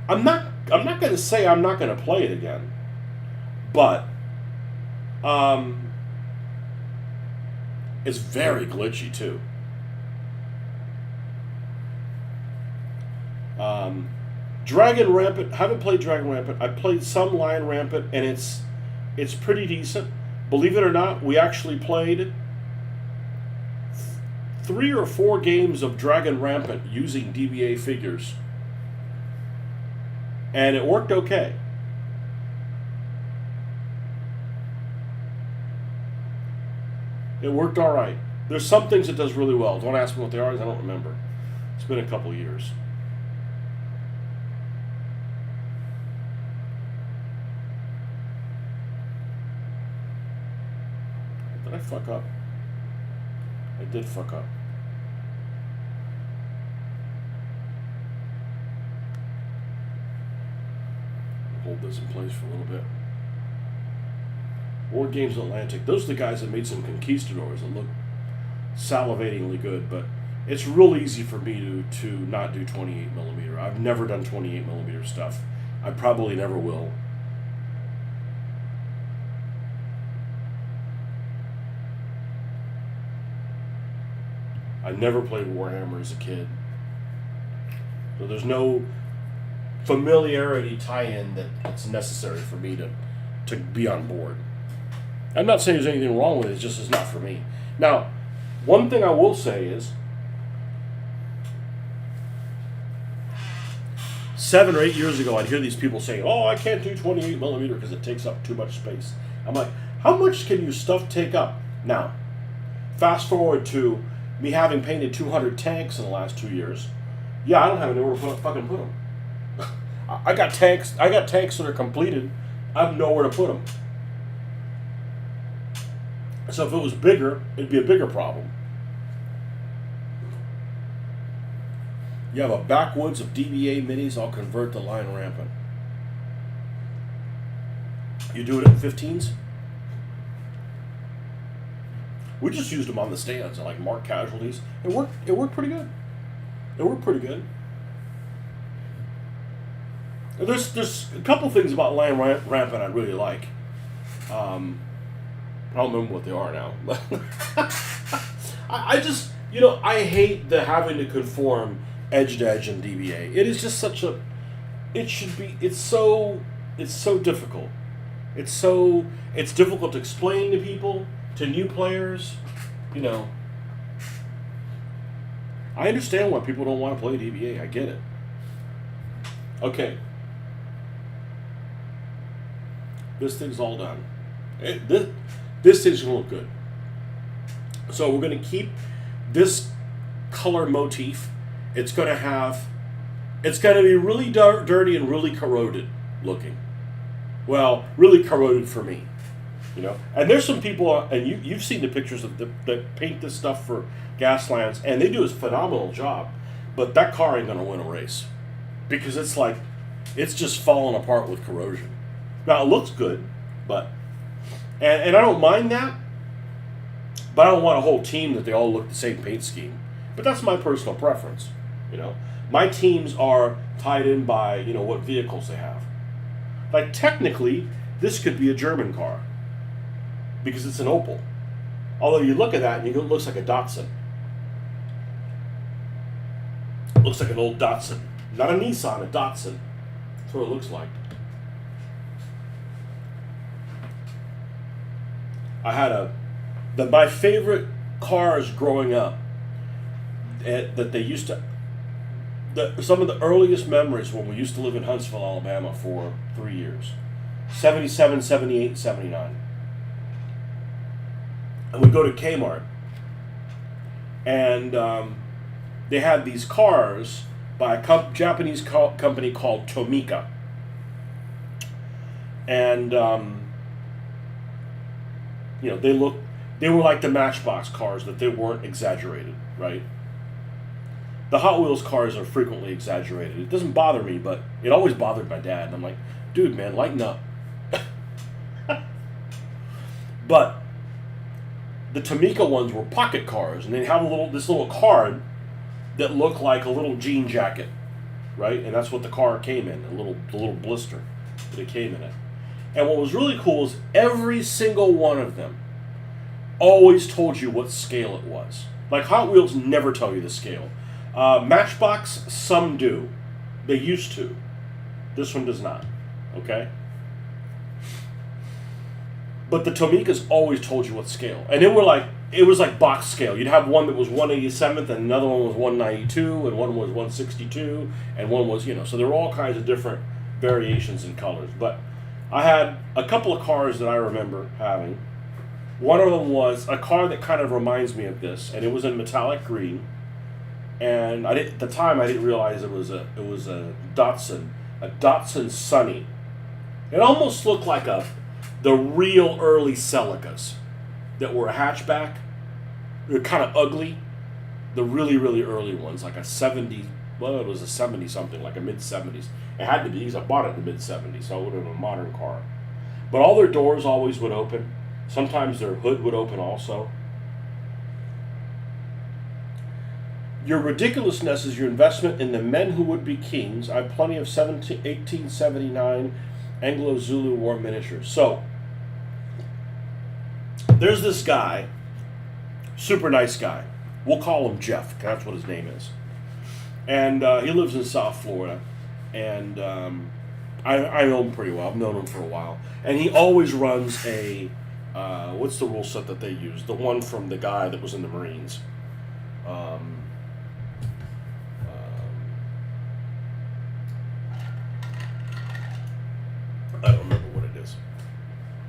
I'm not going to say I'm not going to play it again, but it's very glitchy too. Dragon Rampant. Haven't played Dragon Rampant. I played some Lion Rampant, and it's pretty decent. Believe it or not, we actually played 3 or 4 games of Dragon Rampant using DBA figures, and it worked okay. It worked all right. There's some things it does really well. Don't ask me what they are, because I don't remember. It's been a couple of years. Did I fuck up? I did fuck up. Hold this in place for a little bit. War Games Atlantic. Those are the guys that made some conquistadors that look salivatingly good, but it's real easy for me to not do 28 millimeter. I've never done 28 millimeter stuff. I probably never will. I never played Warhammer as a kid. So there's no familiarity tie-in that's necessary for me to be on board. I'm not saying there's anything wrong with it, it's just it's not for me. Now, one thing I will say is 7 or 8 years ago, I'd hear these people saying, "Oh, I can't do 28 millimeter because it takes up too much space." I'm like, how much can your stuff take up? Now, fast forward to me having painted 200 tanks in the last 2 years. Yeah, I don't have anywhere to fucking put them. I got tanks that are completed. I have nowhere to put them. So if it was bigger, it'd be a bigger problem. You have a backwoods of DBA minis, I'll convert the line rampant. You do it in 15s? We just used them on the stands, like marked casualties. It worked pretty good. It worked pretty good. There's a couple things about line rampant I really like. I don't remember what they are now. I just, I hate the having to conform edge to edge in DBA. It is just such a, it's so difficult. It's difficult to explain to people, to new players, I understand why people don't want to play DBA. I get it. Okay. This thing's all done. This thing's going to look good. So we're going to keep this color motif. It's going to be really dirty and really corroded looking. Well, really corroded for me. And there's some people, and you've seen the pictures of that paint this stuff for Gaslands, and they do a phenomenal job. But that car ain't going to win a race because it's just falling apart with corrosion. Now it looks good, but and I don't mind that, but I don't want a whole team that they all look the same paint scheme. But that's my personal preference. My teams are tied in by what vehicles they have. Like technically, this could be a German car because it's an Opel. Although you look at that and it looks like a Datsun. It looks like an old Datsun, not a Nissan, a Datsun. That's what it looks like. I had my favorite cars growing up that they used to, some of the earliest memories when we used to live in Huntsville, Alabama for 3 years. 77, 78, 79. And we'd go to Kmart. And they had these cars by a Japanese company called Tomica. And they were like the Matchbox cars, that they weren't exaggerated, right? The Hot Wheels cars are frequently exaggerated. It doesn't bother me, but it always bothered my dad. And I'm like, dude, man, lighten up. But the Tomica ones were pocket cars, and they have this little card that looked like a little jean jacket, right? And that's what the car came in, the little blister that it came in it. And what was really cool is every single one of them always told you what scale it was. Like Hot Wheels never tell you the scale. Matchbox, some do. They used to. This one does not. Okay? But the Tomicas always told you what scale. And it was like box scale. You'd have one that was 187th, and another one was 192, and one was 162, and one was, so there were all kinds of different variations in colors. But I had a couple of cars that I remember having. One of them was a car that kind of reminds me of this, and it was in metallic green. And at the time I didn't realize it was a Datsun Sunny. It almost looked like the real early Celicas that were a hatchback. They were kind of ugly. The really, really early ones, like a 70, well, it was a 70 something, like a mid 70s. It had to be because I bought it in the mid 70s, so it would have been a modern car. But all their doors always would open. Sometimes their hood would open also. Your ridiculousness is your investment in the men who would be kings. I have plenty of 1879 Anglo-Zulu War miniatures. So, there's this guy, super nice guy. We'll call him Jeff, 'cause that's what his name is. And he lives in South Florida. And I know him pretty well. I've known him for a while. And he always runs a, what's the rule set that they use? The one from the guy that was in the Marines. I don't remember what it is.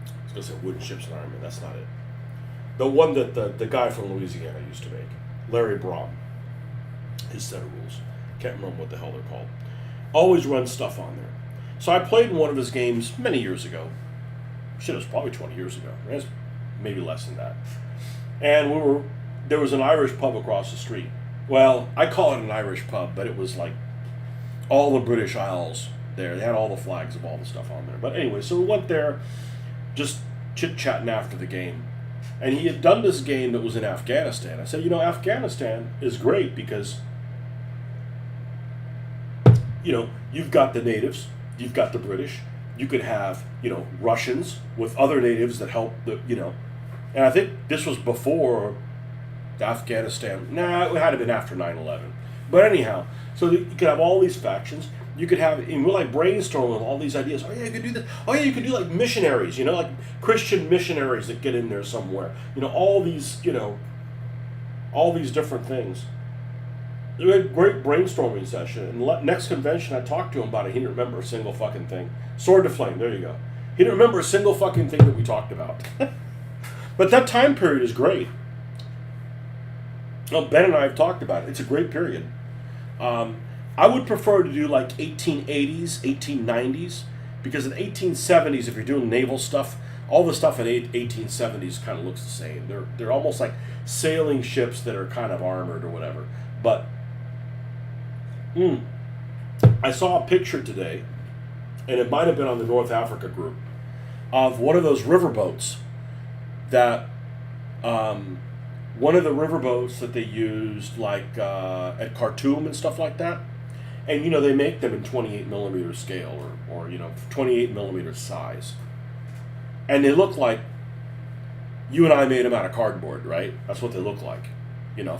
I was going to say Wooden Ships and Iron Man. That's not it. The one that the guy from Louisiana used to make. Larry Braum. His set of rules. Can't remember what the hell they're called. Always runs stuff on there. So I played in one of his games many years ago. Shit, it was probably 20 years ago. It was maybe less than that. And there was an Irish pub across the street. Well, I call it an Irish pub, but it was like all the British Isles there. They had all the flags of all the stuff on there. But anyway, so we went there just chit-chatting after the game. And he had done this game that was in Afghanistan. I said, Afghanistan is great because, you've got the natives, you've got the British, you could have, Russians with other natives that help and I think this was before Afghanistan. It had to have been after 9/11. But anyhow, so you could have all these factions. You could have, and we're like brainstorming all these ideas. Oh yeah, you could do this. Oh yeah, you could do like missionaries, like Christian missionaries that get in there somewhere. All these different things. We had a great brainstorming session. And next convention, I talked to him about it. He didn't remember a single fucking thing. Sword to Flame, there you go. He didn't remember a single fucking thing that we talked about. But that time period is great. Well, Ben and I have talked about it. It's a great period. I would prefer to do like 1880s, 1890s, because in 1870s, if you're doing naval stuff, all the stuff in 1870s kind of looks the same. They're almost like sailing ships that are kind of armored or whatever. But I saw a picture today, and it might have been on the North Africa group, of one of those riverboats that one of the riverboats that they used like at Khartoum and stuff like that. And they make them in 28 millimeter scale or 28 millimeter size. And they look like you and I made them out of cardboard, right? That's what they look like.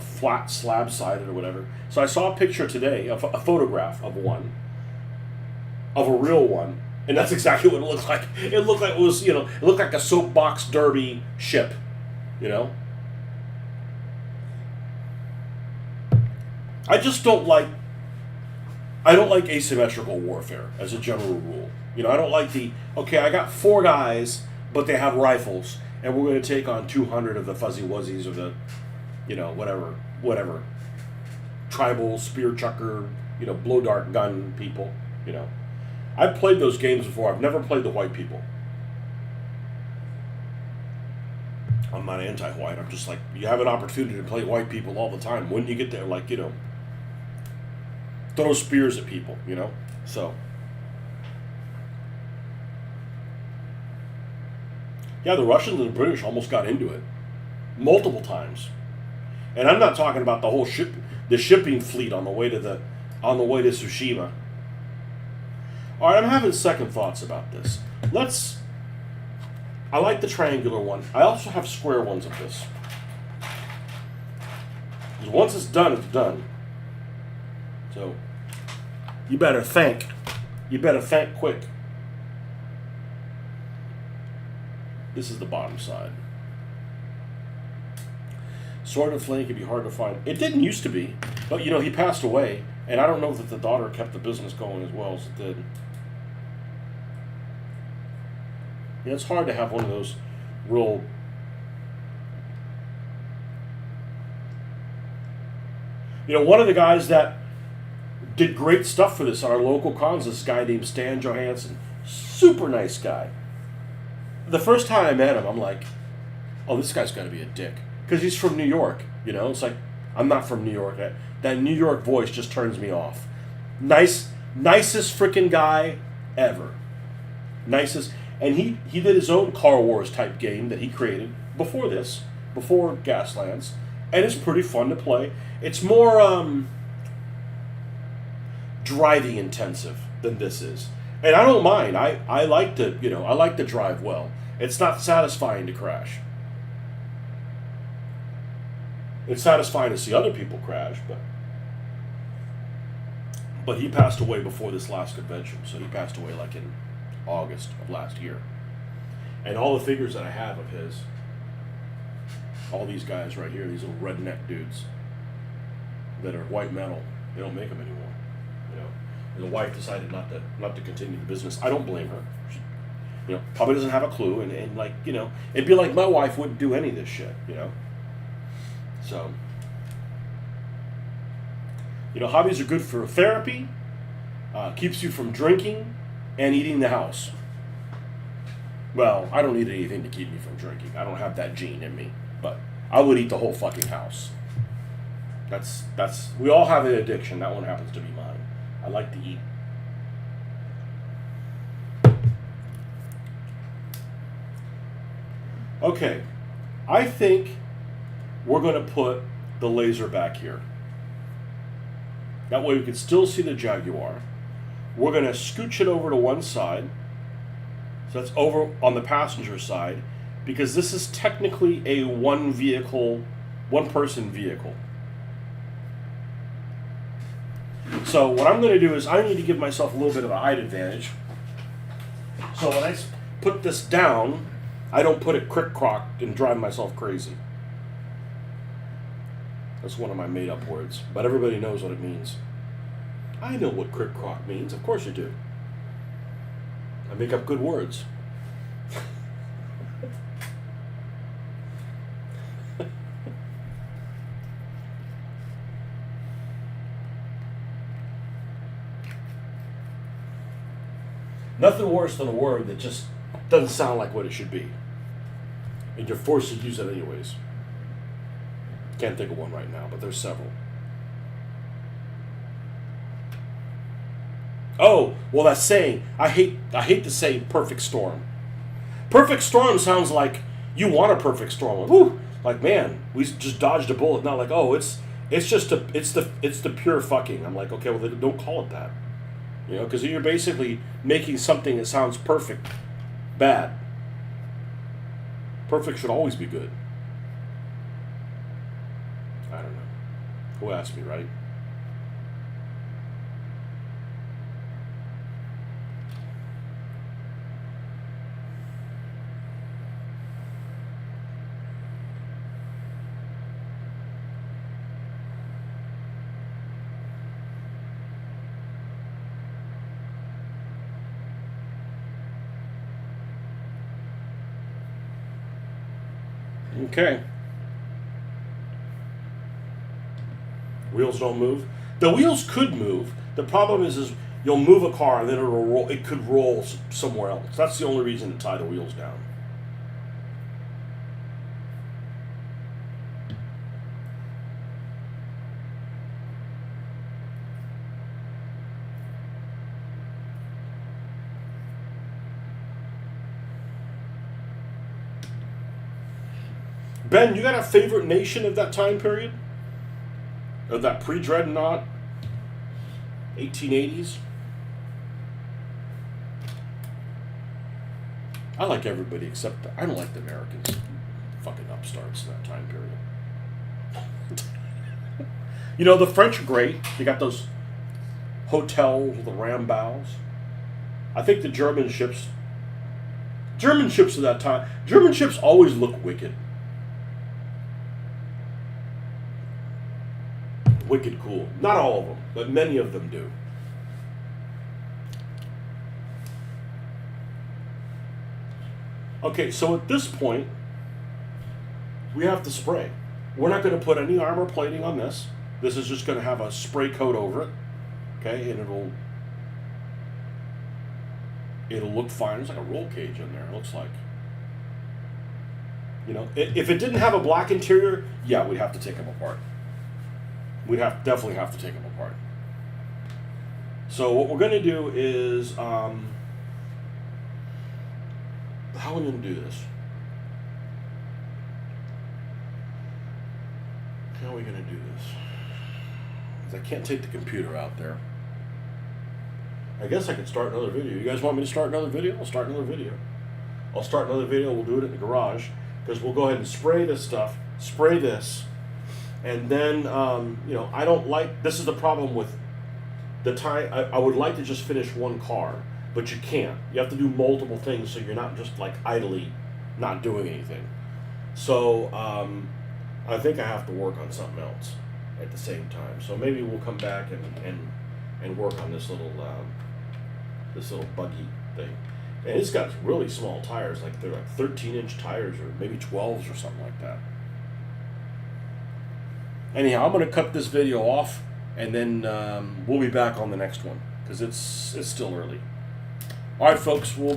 Flat slab sided or whatever. So I saw a picture today, a photograph of one, of a real one, and that's exactly what it looked like. It looked like it was, it looked like a soapbox derby ship, I just don't like asymmetrical warfare as a general rule. I don't like I got 4 guys, but they have rifles, and we're going to take on 200 of the fuzzy wuzzies or the, whatever, tribal spear chucker, blow dart gun people, I've played those games before. I've never played the white people. I'm not anti-white. I'm just like, you have an opportunity to play white people all the time. When you get there, throw spears at people, So. Yeah, the Russians and the British almost got into it. Multiple times. And I'm not talking about the whole the shipping fleet on the way to Tsushima. All right, I'm having second thoughts about this. I like the triangular one. I also have square ones of this. Because once it's done, it's done. So, you better think quick. This is the bottom side. Sword and Flame can be hard to find. It didn't used to be, but he passed away, and I don't know that the daughter kept the business going as well as it did. Yeah, it's hard to have one of those real. One of the guys that did great stuff for this on our local cons, this guy named Stan Johansson. Super nice guy. The first time I met him, I'm like, oh, this guy's got to be a dick. Because he's from New York, It's like, I'm not from New York. That New York voice just turns me off. Nicest freaking guy ever. Nicest. And he did his own Car Wars type game that he created before this, before Gaslands, and it's pretty fun to play. It's more driving intensive than this is, and I don't mind. I like to I like to drive well. It's not satisfying to crash. It's satisfying to see other people crash, but he passed away before this last convention, so he passed away like in August of last year. And all the figures that I have of his, all these guys right here, these little redneck dudes that are white metal, they don't make them anymore. And the wife decided not to continue the business. I don't blame her. She, probably doesn't have a clue, and it'd be like my wife wouldn't do any of this shit, So, hobbies are good for therapy, keeps you from drinking and eating the house. Well, I don't need anything to keep me from drinking. I don't have that gene in me, but I would eat the whole fucking house. We all have an addiction. That one happens to be mine. I like to eat. Okay, I think we're going to put the laser back here. That way we can still see the Jaguar. We're going to scooch it over to one side. So that's over on the passenger side, because this is technically a one-person vehicle. So what I'm going to do is I need to give myself a little bit of a height advantage. So when I put this down, I don't put it crick-crocked and drive myself crazy. That's one of my made-up words, but everybody knows what it means. I know what crick-crock means. Of course you do. I make up good words. Nothing worse than a word that just doesn't sound like what it should be. And you're forced to use it anyways. Can't think of one right now, but there's several. Oh, well, that's saying, I hate to say perfect storm. Perfect storm sounds like you want a perfect storm. Woo! Like, man, we just dodged a bullet. Not like, oh, it's the pure fucking. I'm like, okay, well, then don't call it that. Because you're basically making something that sounds perfect bad. Perfect should always be good. I don't know. Who asked me, right? Okay. Wheels don't move. The wheels could move. The problem is you'll move a car and then it'll roll. It could roll somewhere else. That's the only reason to tie the wheels down. Ben, you got a favorite nation of that time period? Of that pre-dreadnought 1880s? I like everybody except I don't like the Americans. Fucking upstarts in that time period. The French are great. They got those hotels with the ram bows. I think the German ships of that time, German ships always look wicked. Wicked cool. Not all of them, but many of them do. Okay, so at this point, we have to spray. We're not going to put any armor plating on this. This is just going to have a spray coat over it. Okay, and it'll look fine. There's like a roll cage in there, it looks like. If it didn't have a black interior, yeah, we'd have to take them apart. We'd definitely have to take them apart. So what we're going to do is How are we going to do this? How are we going to do this? 'Cause I can't take the computer out there. I guess I could start another video. You guys want me to start another video? I'll start another video. I'll start another video. We'll do it in the garage because we'll go ahead and spray this stuff, spray this, and then, you know, I don't like, this is the problem with the time. I would like to just finish one car, but you can't. You have to do multiple things so you're not just like idly not doing anything. So I think I have to work on something else at the same time. So maybe we'll come back and work on this little buggy thing. And it's got really small tires, like they're like 13-inch tires or maybe 12s or something like that. Anyhow, I'm going to cut this video off, and then we'll be back on the next one because it's still early. All right, folks, we'll